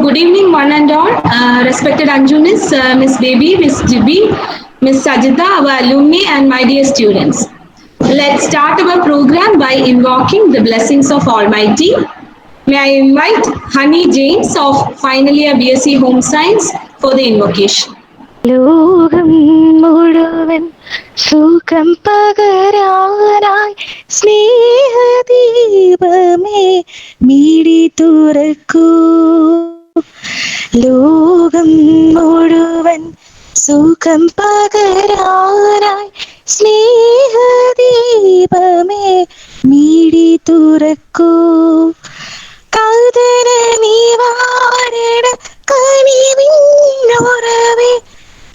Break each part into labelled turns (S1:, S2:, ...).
S1: good evening, one and all. Respected Anjunis, Miss Baby, Miss Jibi, Miss Sajida, our alumni, and my dear students. Let's start our program by invoking the blessings of Almighty. May I invite Honey James of final year BSc Home Science for the invocation.
S2: ലോകം മുഴുവൻ സുഖം പകരാനായി സ്നേഹദീപമേ മിഴി തുറക്കൂ. ലോകം മുഴുവൻ സുഖം പകരാനായി സ്നേഹദീപമേ മിഴി തുറക്കൂ. കൗതര നിവാരണ കനിവിന്നുറവേ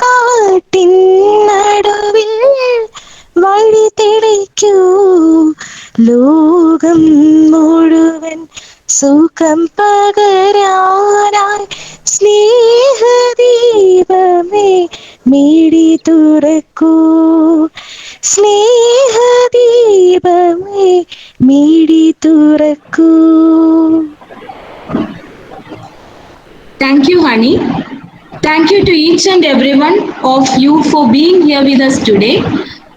S2: കാട്ടിൻ നടുവിൽ വഴി തെളിക്കൂ. ലോകം മുഴുവൻ സുഖം പകരാനായി സ്നേഹദീപമേ മിഴി തുറക്കൂ. സ്നേഹദീപമേ മിഴി തുറക്കൂ.
S1: Thank you, Honey. Thank you to each and every one of you for being here with us today.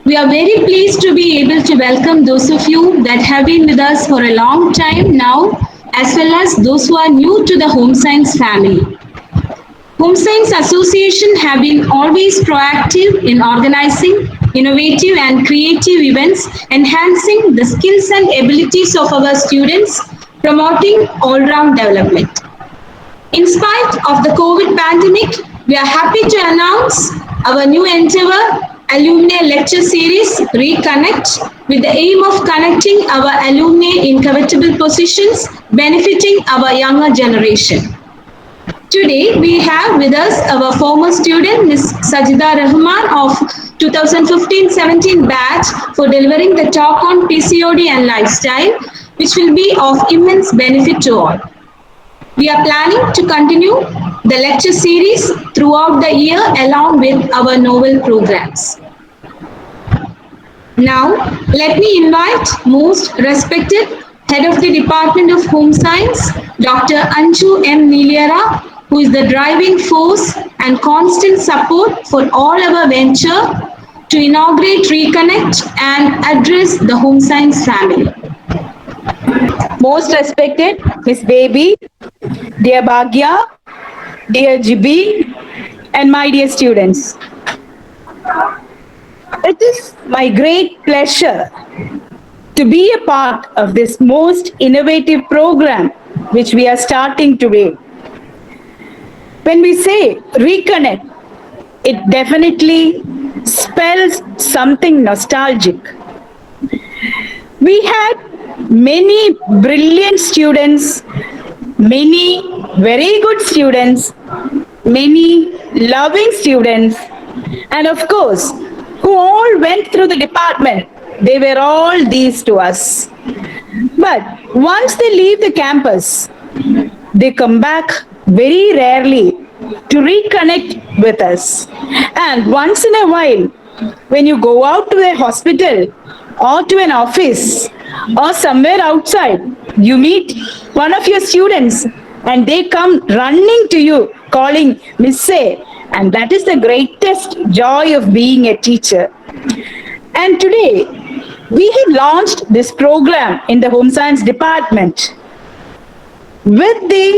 S1: We are very pleased to be able to welcome those of you that have been with us for a long time now, as well as those who are new to the Home Science family. Home Science Association have been always proactive in organizing innovative and creative events, enhancing the skills and abilities of our students, promoting all-round development. In spite of the COVID pandemic, we are happy to announce our new endeavor, Alumni Lecture Series Reconnect, with the aim of connecting our alumni in covetable positions, benefiting our younger generation. Today, we have with us our former student, Ms. Sajida Rahman of 2015-17 batch for delivering the talk on PCOD and lifestyle, which will be of immense benefit to all. We are planning to continue the lecture series throughout the year along with our novel programs. Now, let me invite most respected Head of the Department of Home Science, Dr. Anju M. Niliara, who is the driving force and constant support for all our venture to inaugurate Reconnect and address the Home Science family.
S3: Most respected Miss Baby, dear Bhagya, dear Jibi, and my dear students. It is my great pleasure to be a part of this most innovative program which we are starting today. When we say reconnect, it definitely spells something nostalgic. We had many brilliant students, many very good students, many loving students, and of course, who all went through the department. They were all these to us. But once they leave the campus, they come back very rarely to reconnect with us. And once in a while, when you go out to a hospital or to an office or somewhere outside, you meet one of your students and they come running to you calling Miss A, and that is the greatest joy of being a teacher. And today, we have launched this program in the Home Science Department with the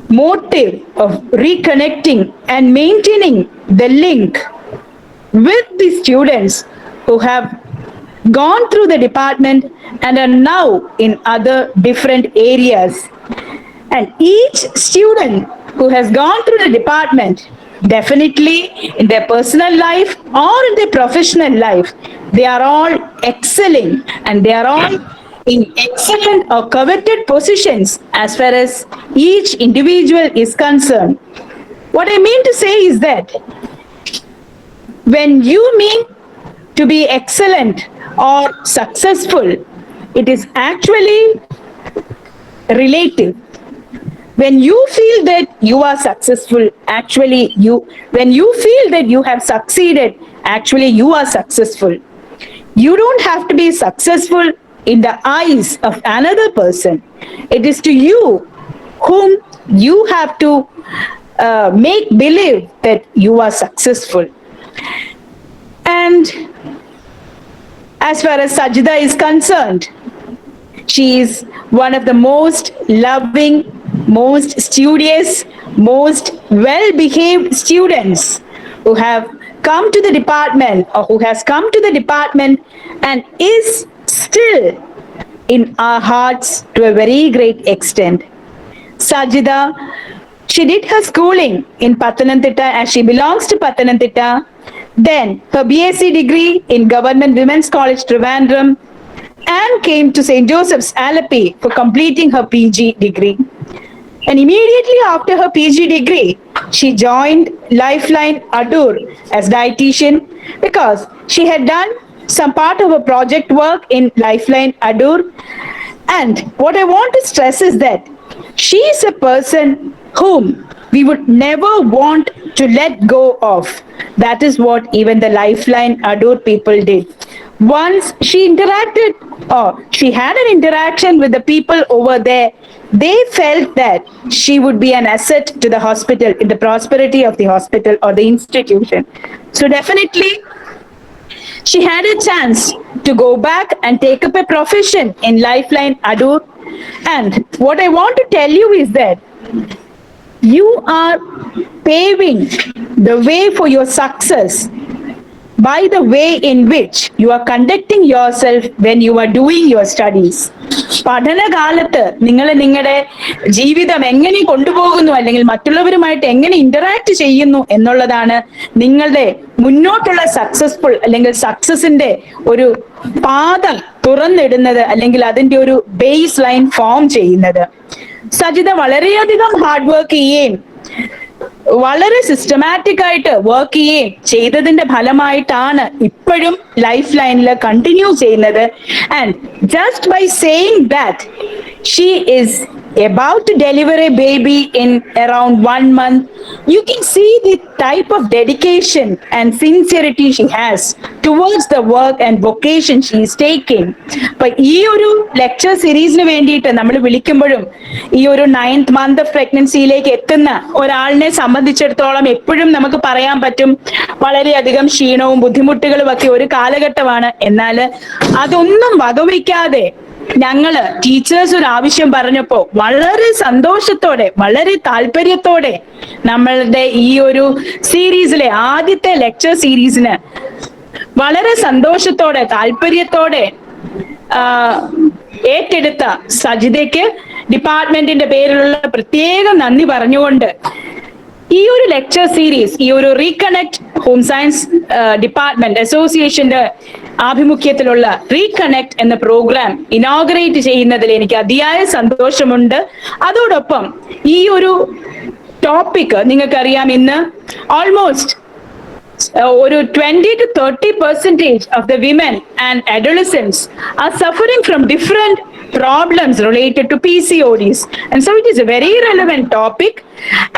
S3: motive of reconnecting and maintaining the link with the students who have gone through the department and are now in other different areas. And each student who has gone through the department, definitely in their personal life or in their professional life, they are all excelling and they are all in excellent or coveted positions as far as each individual is concerned. What I mean to say is that when you mean to be excellent or successful, it is actually relative. When you feel that you are successful, actually when you feel that you have succeeded, actually you are successful. You don't have to be successful in the eyes of another person. It is to you whom you have to make believe that you are successful. And as far as Sajida is concerned, she is one of the most loving, most studious, most well behaved students who have come to the department or who has come to the department and is still in our hearts to a very great extent. Sajida, she did her schooling in Pathanamthitta as she belongs to Pathanamthitta. Then her BSc degree in Government Women's College Trivandrum and came to St. Joseph's Alleppey for completing her PG degree. And immediately after her PG degree, she joined Lifeline Adur as dietitian because she had done some part of her project work in Lifeline Adur. And what I want to stress is that she is a person whom we would never want to let go of. That is what even the Lifeline Adur people did. Once she interacted or she had an interaction with the people over there, they felt that she would be an asset to the hospital, in the prosperity of the hospital or the institution. So definitely she had a chance to go back and take up a profession in Lifeline Adur. And what I want to tell you is that you are paving the way for your success by the way in which you are conducting yourself when you are doing your studies. പഠനകാലത്ത് നിങ്ങൾ നിങ്ങളുടെ ജീവിതം എങ്ങനെ കൊണ്ടുപോകുന്നു അല്ലെങ്കിൽ മറ്റുള്ളവരുമായിട്ട് എങ്ങനെ interact ചെയ്യുന്നു എന്നുള്ളതാണ് നിങ്ങളുടെ മുന്നോട്ടുള്ള സക്സസ്ഫുൾ അല്ലെങ്കിൽ സക്സസിന്റെ ഒരു പാത തുറന്നിടുന്നത് അല്ലെങ്കിൽ അതിന്റെ ഒരു ബേസ് ലൈൻ ഫോം ചെയ്യുന്നത്. സജിത വളരെയധികം ഹാർഡ് വർക്ക് ചെയ്യുകയും വളരെ സിസ്റ്റമാറ്റിക് ആയിട്ട് വർക്ക് ചെയ്യുകയും ചെയ്തതിന്റെ ഫലമായിട്ടാണ് ഇപ്പോഴും ലൈഫ് ലൈനിൽ കണ്ടിന്യൂ ചെയ്യുന്നത്. And just by saying that she is about to deliver a baby in around 1 month, you can see the type of dedication and sincerity she has towards the work and vocation she is taking. അപ്പൊ ഈ ഒരു lecture സീരീസിന് വേണ്ടിയിട്ട് നമ്മൾ വിളിക്കുമ്പോഴും ഈ ഒരു 9th month of പ്രഗ്നൻസിയിലേക്ക് എത്തുന്ന ഒരാളിനെ സംബന്ധിച്ചിടത്തോളം എപ്പോഴും നമുക്ക് പറയാൻ പറ്റും വളരെയധികം ക്ഷീണവും ബുദ്ധിമുട്ടുകളും ഒക്കെ ഒരു കാലഘട്ടമാണ്. എന്നാൽ അതൊന്നും വകവയ്ക്കാതെ ഞങ്ങള് ടീച്ചേഴ്സ് ഒരു ആവശ്യം പറഞ്ഞപ്പോ വളരെ സന്തോഷത്തോടെ വളരെ താല്പര്യത്തോടെ നമ്മളുടെ ഈ ഒരു സീരീസിലെ ആദ്യത്തെ ലെക്ചർ സീരീസിന് വളരെ സന്തോഷത്തോടെ താല്പര്യത്തോടെ ഏറ്റെടുത്ത സജിതയ്ക്ക് ഡിപ്പാർട്ട്മെന്റിന്റെ പേരിലുള്ള പ്രത്യേകം നന്ദി പറഞ്ഞുകൊണ്ട് ഈ ഒരു ലെക്ചർ സീരീസ് ഈ ഒരു റീകണക്ട് ഹോം സയൻസ് ഡിപ്പാർട്ട്മെന്റ് അസോസിയേഷന്റെ ആഭിമുഖ്യത്തിലുള്ള റീകണക്ട് എന്ന പ്രോഗ്രാം ഇനോഗ്രേറ്റ് ചെയ്യുന്നതിൽ എനിക്ക് അതിയായ സന്തോഷമുണ്ട്. അതോടൊപ്പം ഈ ഒരു ടോപ്പിക് നിങ്ങൾക്കറിയാം, ഇന്ന് ഓൾമോസ്റ്റ് ഒരു 20-30% of the women and adolescents are suffering from different problems related to PCODs, and so it is a very relevant topic,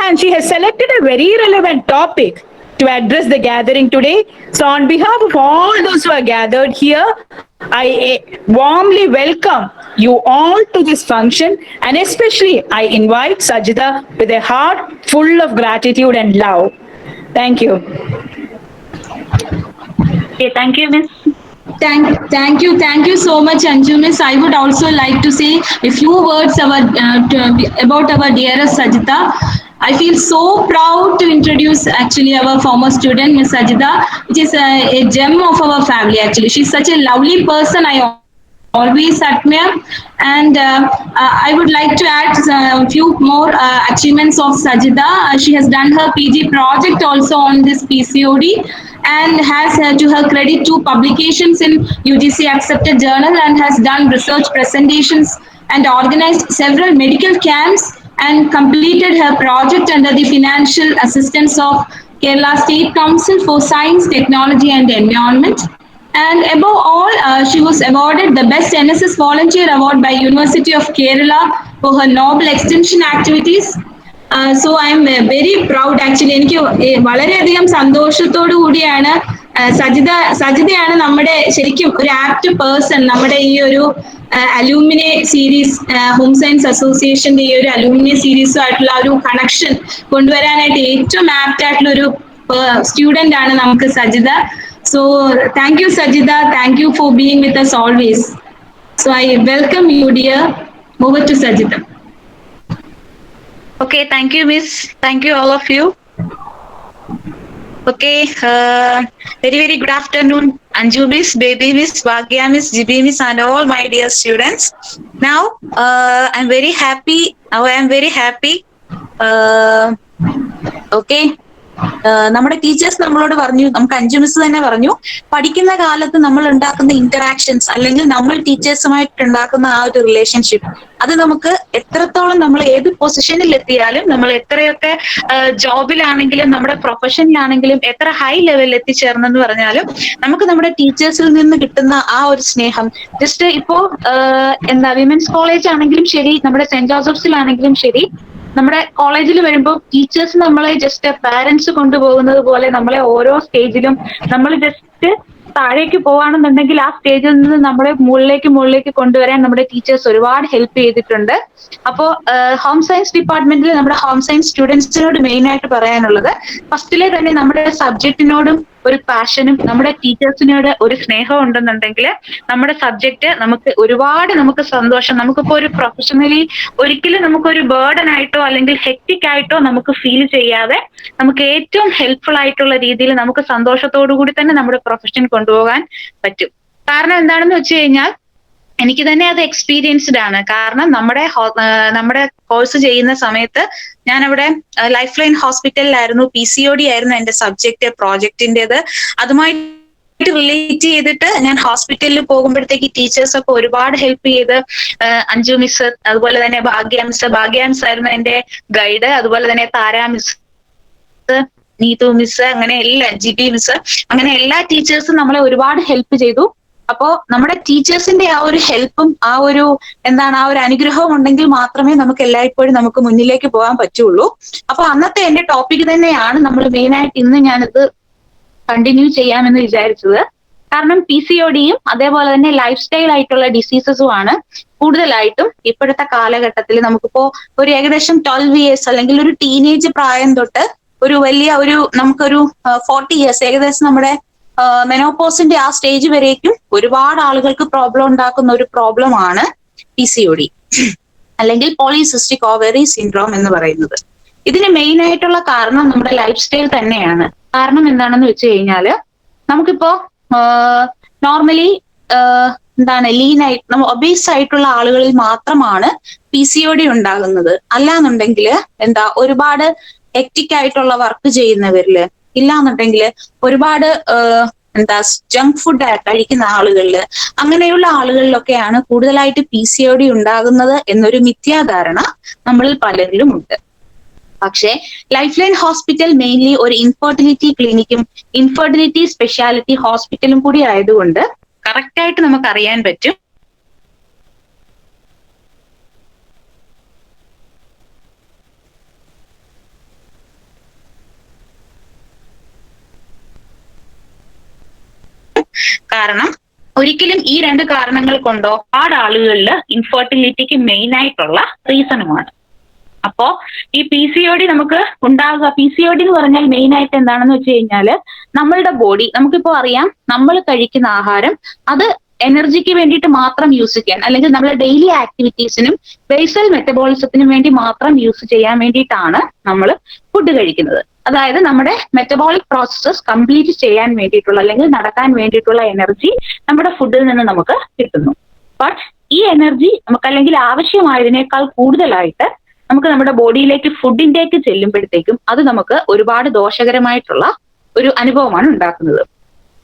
S3: and she has selected a very relevant topic to address the gathering today. So on behalf of all those who are gathered here, I warmly welcome you all to this function, and especially I invite Sajida with a heart full of gratitude and love. Thank you.
S4: Okay, thank you, Miss.
S1: Thank you so much, Anju Miss. I would also like to say a few words about our dearest Sajida. I feel so proud to introduce actually our former student, Miss Sajida, which is a gem of our family. Actually, she's such a lovely person. I always admire, and I would like to add a few more achievements of Sajida. She has done her PG project also on this PCOD, and has to her credit 2 publications in UGC accepted journal, and has done research presentations and organized several medical camps, and completed her project under the financial assistance of Kerala State Council for Science, Technology and Environment. And above all, she was awarded the Best NSS Volunteer Award by University of Kerala for her noble extension activities. So I am very proud actually. എനിക്ക് വളരെയധികം സന്തോഷത്തോടു കൂടിയാണ് സജിതയാണ് നമ്മുടെ ശരിക്കും ഒരു apt person നമ്മുടെ ഈ ഒരു അലൂമിനെ സീരീസ്, ഹോം സയൻസ് അസോസിയേഷന്റെ ഈ ഒരു അലൂമിനെ സീരീസും ആയിട്ടുള്ള ഒരു കണക്ഷൻ കൊണ്ടുവരാനായിട്ട് ഏറ്റവും ആപ്റ്റ് ആയിട്ടുള്ള ഒരു സ്റ്റുഡന്റ് ആണ് നമുക്ക് Sajitha. So thank you Sajitha, thank you for being with us always. So I welcome you, dear. Over to Sajita.
S4: Okay, thank you, Miss. Thank you, all of you. Okay, very good afternoon, Anju Miss, Baby Miss, Bhagya Miss, GB Miss, and all my dear students. Now, I'm very happy. I am very happy. Okay. നമ്മുടെ teachers നമ്മളോട് പറഞ്ഞു, നമുക്ക് അഞ്ചു miss തന്നെ പറഞ്ഞു, പഠിക്കുന്ന കാലത്ത് നമ്മൾ ഉണ്ടാക്കുന്ന ഇന്ററാക്ഷൻസ് അല്ലെങ്കിൽ നമ്മൾ ടീച്ചേഴ്സുമായിട്ട് ഉണ്ടാക്കുന്ന ആ ഒരു റിലേഷൻഷിപ്പ് അത് നമുക്ക് എത്രത്തോളം നമ്മൾ ഏത് പൊസിഷനിൽ എത്തിയാലും, നമ്മൾ എത്രയൊക്കെ ജോബിലാണെങ്കിലും നമ്മുടെ പ്രൊഫഷനിലാണെങ്കിലും എത്ര ഹൈ ലെവലിൽ എത്തിച്ചേർന്നെന്ന് പറഞ്ഞാലും നമുക്ക് നമ്മുടെ ടീച്ചേഴ്സിൽ നിന്ന് കിട്ടുന്ന ആ ഒരു സ്നേഹം ജസ്റ്റ് ഇപ്പോ വിമൻസ് കോളേജ് ആണെങ്കിലും ശരി, നമ്മുടെ സെന്റ് ജോസഫ്സിലാണെങ്കിലും ശരി, നമ്മുടെ കോളേജിൽ വരുമ്പോൾ ടീച്ചേഴ്സ് നമ്മളെ ജസ്റ്റ് പാരന്റ്സ് കൊണ്ടുപോകുന്നത് പോലെ നമ്മളെ ഓരോ സ്റ്റേജിലും നമ്മൾ ജസ്റ്റ് താഴേക്ക് പോവാണെന്നുണ്ടെങ്കിൽ ആ സ്റ്റേജിൽ നിന്ന് നമ്മളെ മുകളിലേക്ക് കൊണ്ടുവരാൻ നമ്മുടെ ടീച്ചേഴ്സ് ഒരുപാട് ഹെൽപ്പ് ചെയ്തിട്ടുണ്ട്. അപ്പോ ഹോം സയൻസ് ഡിപ്പാർട്ട്മെന്റിൽ നമ്മുടെ ഹോം സയൻസ് സ്റ്റുഡൻസിനോട് മെയിൻ ആയിട്ട് പറയാനുള്ളത്, ഫസ്റ്റിലെ തന്നെ നമ്മുടെ സബ്ജക്റ്റിനോടും ഒരു പാഷനും നമ്മുടെ ടീച്ചേഴ്സിനോട് ഒരു സ്നേഹം ഉണ്ടെന്നുണ്ടെങ്കിൽ നമ്മുടെ സബ്ജക്റ്റ് നമുക്ക് സന്തോഷം, നമുക്കിപ്പോ ഒരു പ്രൊഫഷണലി ഒരിക്കലും നമുക്കൊരു ബേർഡൻ ആയിട്ടോ അല്ലെങ്കിൽ ഹെക്റ്റിക് ആയിട്ടോ നമുക്ക് ഫീൽ ചെയ്യാതെ നമുക്ക് ഏറ്റവും ഹെൽപ്ഫുൾ ആയിട്ടുള്ള രീതിയിൽ നമുക്ക് സന്തോഷത്തോടു കൂടി തന്നെ നമ്മുടെ പ്രൊഫഷൻ കൊണ്ടുപോകാൻ പറ്റും. കാരണം എന്താണെന്ന് വെച്ച് കഴിഞ്ഞാൽ എനിക്ക് തന്നെ അത് എക്സ്പീരിയൻസ്ഡ് ആണ്. കാരണം നമ്മുടെ കോഴ്സ് ചെയ്യുന്ന സമയത്ത് ഞാൻ അവിടെ ലൈഫ് ലൈൻ ഹോസ്പിറ്റലിലായിരുന്നു, PCOD ആയിരുന്നു എന്റെ സബ്ജക്ട് പ്രോജക്റ്റിന്റേത്. അതുമായി റിലേറ്റ് ചെയ്തിട്ട് ഞാൻ ഹോസ്പിറ്റലിൽ പോകുമ്പോഴത്തേക്ക് ടീച്ചേഴ്സ് ഒക്കെ ഒരുപാട് ഹെൽപ്പ് ചെയ്ത്, അഞ്ജു മിസ്, അതുപോലെ തന്നെ ഭാഗ്യ മിസ് ആയിരുന്നു എന്റെ ഗൈഡ്, അതുപോലെ തന്നെ താര മിസ്, നീതു മിസ്, അങ്ങനെ എല്ലാ GB മിസ്, അങ്ങനെ എല്ലാ ടീച്ചേഴ്സും നമ്മളെ ഒരുപാട് ഹെൽപ്പ് ചെയ്തു. അപ്പോ നമ്മുടെ ടീച്ചേഴ്സിന്റെ ആ ഒരു ഹെൽപ്പും ആ ഒരു അനുഗ്രഹവും ഉണ്ടെങ്കിൽ മാത്രമേ നമുക്ക് എല്ലായ്പ്പോഴും നമുക്ക് മുന്നിലേക്ക് പോകാൻ പറ്റുള്ളൂ. അപ്പൊ അന്നത്തെ എന്റെ ടോപ്പിക് തന്നെയാണ് നമ്മൾ മെയിൻ ആയിട്ട് ഇന്ന് ഞാനിത് കണ്ടിന്യൂ ചെയ്യാമെന്ന് വിചാരിച്ചത്. കാരണം PCODയും അതേപോലെ തന്നെ ലൈഫ് സ്റ്റൈൽ ആയിട്ടുള്ള ഡിസീസസുമാണ് കൂടുതലായിട്ടും ഇപ്പോഴത്തെ കാലഘട്ടത്തിൽ നമുക്കിപ്പോ ഒരു ഏകദേശം 12 ഇയേഴ്സ് അല്ലെങ്കിൽ ഒരു ടീനേജ് പ്രായം തൊട്ട് നമുക്കൊരു 40 ഇയേഴ്സ്, ഏകദേശം നമ്മുടെ മെനോപോസിന്റെ ആ സ്റ്റേജ് വരേക്കും ഒരുപാട് ആളുകൾക്ക് പ്രോബ്ലം ഉണ്ടാക്കുന്ന ഒരു പ്രോബ്ലമാണ് PCOD അല്ലെങ്കിൽ പോളിസിസ്റ്റിക് ഓവറി സിൻഡ്രോം എന്ന് പറയുന്നത്. ഇതിന് മെയിൻ ആയിട്ടുള്ള കാരണം നമ്മുടെ ലൈഫ് സ്റ്റൈൽ തന്നെയാണ്. കാരണം എന്താണെന്ന് വെച്ച് കഴിഞ്ഞാല് നമുക്കിപ്പോ നോർമലി ലീനായിട്ട് ഒബീസ് ആയിട്ടുള്ള ആളുകളിൽ മാത്രമാണ് PCOD ഉണ്ടാകുന്നത്. അല്ലാന്നുണ്ടെങ്കിൽ ഒരുപാട് ഹെക്റ്റിക് ആയിട്ടുള്ള വർക്ക് ചെയ്യുന്നവരില്, ഇല്ലാന്നുണ്ടെങ്കിൽ ഒരുപാട് ജങ്ക് ഫുഡ് കഴിക്കുന്ന ആളുകളില്, അങ്ങനെയുള്ള ആളുകളിലൊക്കെയാണ് കൂടുതലായിട്ട് PCOD ഉണ്ടാകുന്നത് എന്നൊരു മിഥ്യാധാരണ നമ്മളിൽ പലരിലും ഉണ്ട്. പക്ഷേ ലൈഫ് ലൈൻ ഹോസ്പിറ്റൽ മെയിൻലി ഒരു ഇൻഫെർട്ടിലിറ്റി ക്ലിനിക്കും ഇൻഫെർട്ടിലിറ്റി സ്പെഷ്യാലിറ്റി ഹോസ്പിറ്റലും കൂടി ആയതുകൊണ്ട് കറക്റ്റ് ആയിട്ട് നമുക്ക് അറിയാൻ പറ്റും കാരണം ഒരിക്കലും ഈ രണ്ട് കാരണങ്ങൾ കൊണ്ടോ ഒരുപാട് ആളുകളിൽ ഇൻഫെർട്ടിലിറ്റിക്ക് മെയിൻ ആയിട്ടുള്ള റീസണുമാണ്. അപ്പോ ഈ PCOD നമുക്ക് ഉണ്ടാകുക, PCOD എന്ന് പറഞ്ഞാൽ മെയിൻ ആയിട്ട് എന്താണെന്ന് വെച്ച് കഴിഞ്ഞാല് നമ്മളുടെ ബോഡി, നമുക്കിപ്പോ അറിയാം നമ്മൾ കഴിക്കുന്ന ആഹാരം അത് എനർജിക്ക് വേണ്ടിയിട്ട് മാത്രം യൂസ് ചെയ്യാൻ, അല്ലെങ്കിൽ നമ്മുടെ ഡെയിലി ആക്ടിവിറ്റീസിനും ബേസൽ മെറ്റബോളിസത്തിനും വേണ്ടി മാത്രം യൂസ് ചെയ്യാൻ വേണ്ടിയിട്ടാണ് നമ്മൾ ഫുഡ് കഴിക്കുന്നത്. അതായത് നമ്മുടെ മെറ്റബോളിക് പ്രോസസ്സസ് കംപ്ലീറ്റ് ചെയ്യാൻ വേണ്ടിയിട്ടുള്ള അല്ലെങ്കിൽ നടക്കാൻ വേണ്ടിയിട്ടുള്ള എനർജി നമ്മുടെ ഫുഡിൽ നിന്ന് നമുക്ക് കിട്ടുന്നു. ബട്ട് ഈ എനർജി നമുക്ക് അല്ലെങ്കിൽ ആവശ്യമായതിനേക്കാൾ കൂടുതലായിട്ട് നമുക്ക് നമ്മുടെ ബോഡിയിലേക്ക് ഫുഡ് ഇൻടേക്ക് ചെല്ലുമ്പോഴത്തേക്കും അത് നമുക്ക് ഒരുപാട് ദോഷകരമായിട്ടുള്ള ഒരു അനുഭവമാണ് ഉണ്ടാക്കുന്നത്.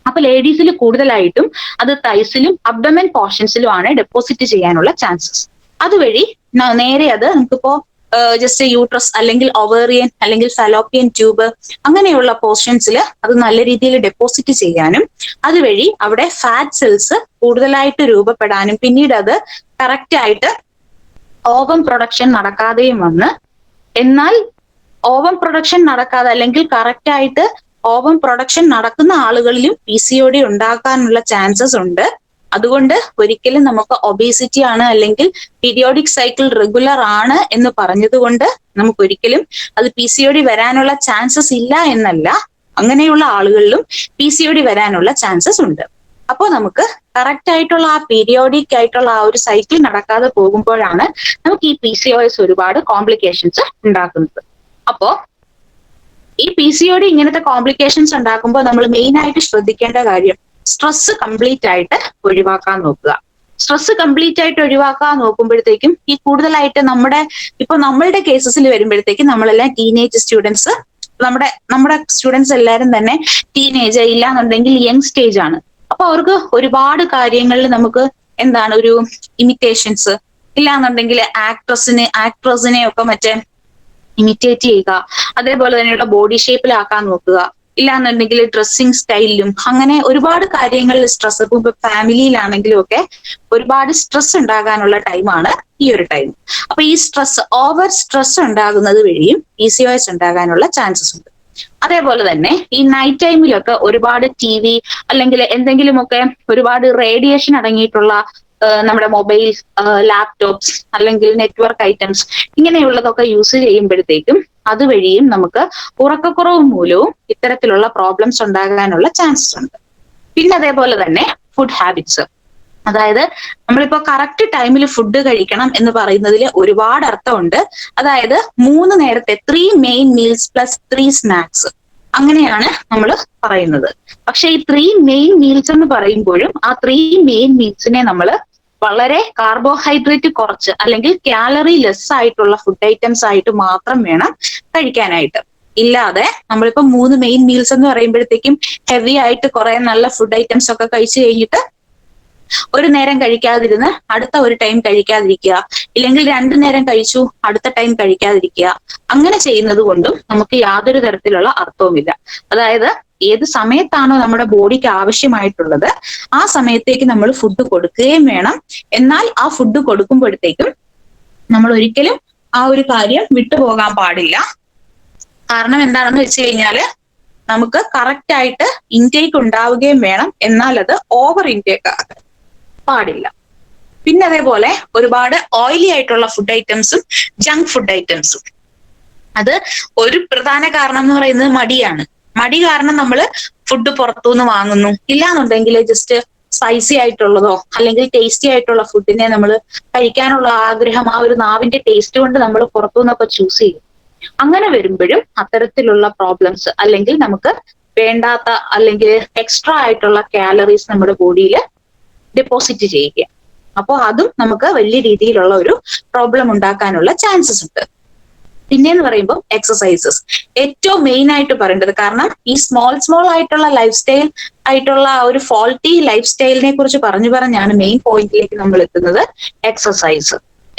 S4: അപ്പൊ ലേഡീസിൽ കൂടുതലായിട്ടും അത് തൈസിലും അബ്ഡമൻ പോർഷൻസിലുമാണ് ഡെപ്പോസിറ്റ് ചെയ്യാനുള്ള ചാൻസസ്. അതുവഴി നേരെ അത് നമുക്കിപ്പോ ജസ്റ്റ് യൂട്രസ് അല്ലെങ്കിൽ ഒവേറിയൻ അല്ലെങ്കിൽ ഫലോപ്പിയൻ ട്യൂബ് അങ്ങനെയുള്ള പോർഷൻസിൽ അത് നല്ല രീതിയിൽ ഡെപ്പോസിറ്റ് ചെയ്യാനും അതുവഴി അവിടെ ഫാറ്റ് സെൽസ് കൂടുതലായിട്ട് രൂപപ്പെടാനും പിന്നീട് അത് കറക്റ്റ് ആയിട്ട് ഓവം പ്രൊഡക്ഷൻ നടക്കാതെയും വന്ന്, എന്നാൽ ഓവം പ്രൊഡക്ഷൻ നടക്കാതെ അല്ലെങ്കിൽ കറക്റ്റ് ആയിട്ട് ഓവം പ്രൊഡക്ഷൻ നടക്കുന്ന ആളുകളിലും PCOD ഉണ്ടാക്കാനുള്ള ചാൻസസ് ഉണ്ട്. അതുകൊണ്ട് ഒരിക്കലും നമുക്ക് ഒബേസിറ്റി ആണ് അല്ലെങ്കിൽ പീരിയോഡിക് സൈക്കിൾ റെഗുലർ ആണ് എന്ന് പറഞ്ഞതുകൊണ്ട് നമുക്കൊരിക്കലും അത് PCOD വരാനുള്ള ചാൻസസ് ഇല്ല എന്നല്ല. അങ്ങനെയുള്ള ആളുകളിലും PCOD വരാനുള്ള ചാൻസസ് ഉണ്ട്. അപ്പോൾ നമുക്ക് കറക്റ്റ് ആയിട്ടുള്ള ആ പീരിയോഡിക് ആയിട്ടുള്ള ആ ഒരു സൈക്കിൾ നടക്കാതെ പോകുമ്പോഴാണ് നമുക്ക് ഈ PCOS ഒരുപാട് കോംപ്ലിക്കേഷൻസ് ഉണ്ടാക്കുന്നത്. അപ്പോ ഈ PCOD ഇങ്ങനത്തെ കോംപ്ലിക്കേഷൻസ് ഉണ്ടാക്കുമ്പോൾ നമ്മൾ മെയിൻ ആയിട്ട് ശ്രദ്ധിക്കേണ്ട കാര്യം സ്ട്രെസ് കംപ്ലീറ്റ് ആയിട്ട് ഒഴിവാക്കാൻ നോക്കുക. സ്ട്രെസ് കംപ്ലീറ്റ് ആയിട്ട് ഒഴിവാക്കാൻ നോക്കുമ്പോഴത്തേക്കും ഈ കൂടുതലായിട്ട് നമ്മളുടെ കേസസിൽ വരുമ്പോഴത്തേക്കും നമ്മളെല്ലാം ടീനേജ് സ്റ്റുഡൻസ്, നമ്മുടെ സ്റ്റുഡൻസ് എല്ലാവരും തന്നെ ടീനേജ് ഇല്ലാന്നുണ്ടെങ്കിൽ യങ് സ്റ്റേജ് ആണ്. അപ്പൊ അവർക്ക് ഒരുപാട് കാര്യങ്ങളിൽ നമുക്ക് എന്താണ് ഒരു ഇമിറ്റേഷൻസ്, ഇല്ലാന്നുണ്ടെങ്കിൽ ആക്ട്രസിനെ ഒക്കെ മറ്റേ ഇമിറ്റേറ്റ് ചെയ്യുക, അതേപോലെ തന്നെയുള്ള ബോഡി ഷേപ്പിലാക്കാൻ നോക്കുക, ഇല്ലാന്നുണ്ടെങ്കിൽ ഡ്രസ്സിങ് സ്റ്റൈലിലും അങ്ങനെ ഒരുപാട് കാര്യങ്ങളിൽ സ്ട്രെസ്. ഇപ്പൊ ഫാമിലിയിലാണെങ്കിലും ഒക്കെ ഒരുപാട് സ്ട്രെസ് ഉണ്ടാകാനുള്ള ടൈമാണ് ഈ ഒരു ടൈം. അപ്പൊ ഈ ഓവർ സ്ട്രെസ് ഉണ്ടാകുന്നത് വഴിയും PCOS ഉണ്ടാകാനുള്ള ചാൻസസ് ഉണ്ട്. അതേപോലെ തന്നെ ഈ നൈറ്റ് ടൈമിലൊക്കെ ഒരുപാട് TV അല്ലെങ്കിൽ എന്തെങ്കിലുമൊക്കെ ഒരുപാട് റേഡിയേഷൻ അടങ്ങിയിട്ടുള്ള നമ്മുടെ മൊബൈൽസ്, ലാപ്ടോപ്സ് അല്ലെങ്കിൽ നെറ്റ്വർക്ക് ഐറ്റംസ് ഇങ്ങനെയുള്ളതൊക്കെ യൂസ് ചെയ്യുമ്പോഴത്തേക്കും അതുവഴിയും നമുക്ക് ഉറക്കക്കുറവ് മൂലവും ഇത്തരത്തിലുള്ള പ്രോബ്ലംസ് ഉണ്ടാകാനുള്ള ചാൻസസ് ഉണ്ട്. പിന്നെ അതേപോലെ തന്നെ ഫുഡ് ഹാബിറ്റ്സ്, അതായത് നമ്മളിപ്പോ കറക്റ്റ് ടൈമിൽ ഫുഡ് കഴിക്കണം എന്ന് പറയുന്നതിൽ ഒരുപാട് അർത്ഥമുണ്ട്. അതായത് 3 നേരത്തെ 3 മെയിൻ മീൽസ് പ്ലസ് 3 സ്നാക്സ് അങ്ങനെയാണ് നമ്മൾ പറയുന്നത്. പക്ഷെ ഈ 3 മെയിൻ മീൽസ് എന്ന് പറയുമ്പോഴും ആ 3 മെയിൻ മീൽസിനെ നമ്മൾ വളരെ കാർബോഹൈഡ്രേറ്റ് കുറച്ച് അല്ലെങ്കിൽ കാലറി ലെസ് ആയിട്ടുള്ള ഫുഡ് ഐറ്റംസ് ആയിട്ട് മാത്രം വേണം കഴിക്കാനായിട്ട്. ഇല്ലാതെ നമ്മളിപ്പോ 3 മെയിൻ മീൽസ് എന്ന് പറയുമ്പോഴത്തേക്കും ഹെവി ആയിട്ട് കുറെ നല്ല ഫുഡ് ഐറ്റംസ് ഒക്കെ കഴിച്ചു കഴിഞ്ഞിട്ട് ഒരു നേരം കഴിക്കാതിരുന്ന് അടുത്ത ഒരു ടൈം കഴിക്കാതിരിക്കുക, ഇല്ലെങ്കിൽ 2 നേരം കഴിച്ചു അടുത്ത ടൈം കഴിക്കാതിരിക്കുക. അങ്ങനെ ചെയ്യുന്നത് കൊണ്ടും നമുക്ക് യാതൊരു തരത്തിലുള്ള അർത്ഥവുമില്ല. അതായത് ഏത് സമയത്താണോ നമ്മുടെ ബോഡിക്ക് ആവശ്യമായിട്ടുള്ളത് ആ സമയത്തേക്ക് നമ്മൾ ഫുഡ് കൊടുക്കുകയും വേണം. എന്നാൽ ആ ഫുഡ് കൊടുക്കുമ്പോഴത്തേക്കും നമ്മൾ ഒരിക്കലും ആ ഒരു കാര്യം വിട്ടുപോകാൻ പാടില്ല. കാരണം എന്താണെന്ന് വെച്ച് കഴിഞ്ഞാല് നമുക്ക് കറക്റ്റ് ആയിട്ട് ഇൻടേക്ക് ഉണ്ടാവുകയും വേണം. എന്നാൽ അത് ഓവർ ഇൻടേക്ക് ആകാൻ പാടില്ല. പിന്നെ അതേപോലെ ഒരുപാട് ഓയിലി ആയിട്ടുള്ള ഫുഡ് ഐറ്റംസും ജങ്ക് ഫുഡ് ഐറ്റംസും, അത് ഒരു പ്രധാന കാരണം എന്ന് പറയുന്നത് മടിയാണ്. മടി കാരണം നമ്മൾ ഫുഡ് പുറത്തുനിന്ന് വാങ്ങുന്നു. ഇല്ലാന്നുണ്ടെങ്കിൽ ജസ്റ്റ് സ്പൈസി ആയിട്ടുള്ളതോ അല്ലെങ്കിൽ ടേസ്റ്റി ആയിട്ടുള്ള ഫുഡിനെ നമ്മൾ കഴിക്കാനുള്ള ആഗ്രഹം, ആ ഒരു നാവിന്റെ ടേസ്റ്റ് കൊണ്ട് നമ്മൾ പുറത്തുനിന്നൊക്കെ ചൂസ് ചെയ്യും. അങ്ങനെ വരുമ്പോഴും അത്തരത്തിലുള്ള പ്രോബ്ലംസ് അല്ലെങ്കിൽ നമുക്ക് വേണ്ടാത്ത അല്ലെങ്കിൽ എക്സ്ട്രാ ആയിട്ടുള്ള കാലറീസ് നമ്മുടെ ബോഡിയിൽ ഡെപ്പോസിറ്റ് ചെയ്യുക. അപ്പോൾ അതും നമുക്ക് വലിയ രീതിയിലുള്ള ഒരു പ്രോബ്ലം ഉണ്ടാക്കാനുള്ള ചാൻസസ് ഉണ്ട്. പിന്നെന്ന് പറയുമ്പോൾ എക്സസൈസസ് ഏറ്റവും മെയിൻ ആയിട്ട് പറയേണ്ടത്. കാരണം ഈ സ്മോൾ ആയിട്ടുള്ള ലൈഫ് സ്റ്റൈൽ ആയിട്ടുള്ള ആ ഒരു ഫോൾട്ടി ലൈഫ് സ്റ്റൈലിനെ കുറിച്ച് പറഞ്ഞാണ് മെയിൻ പോയിന്റിലേക്ക് നമ്മൾ എത്തുന്നത്.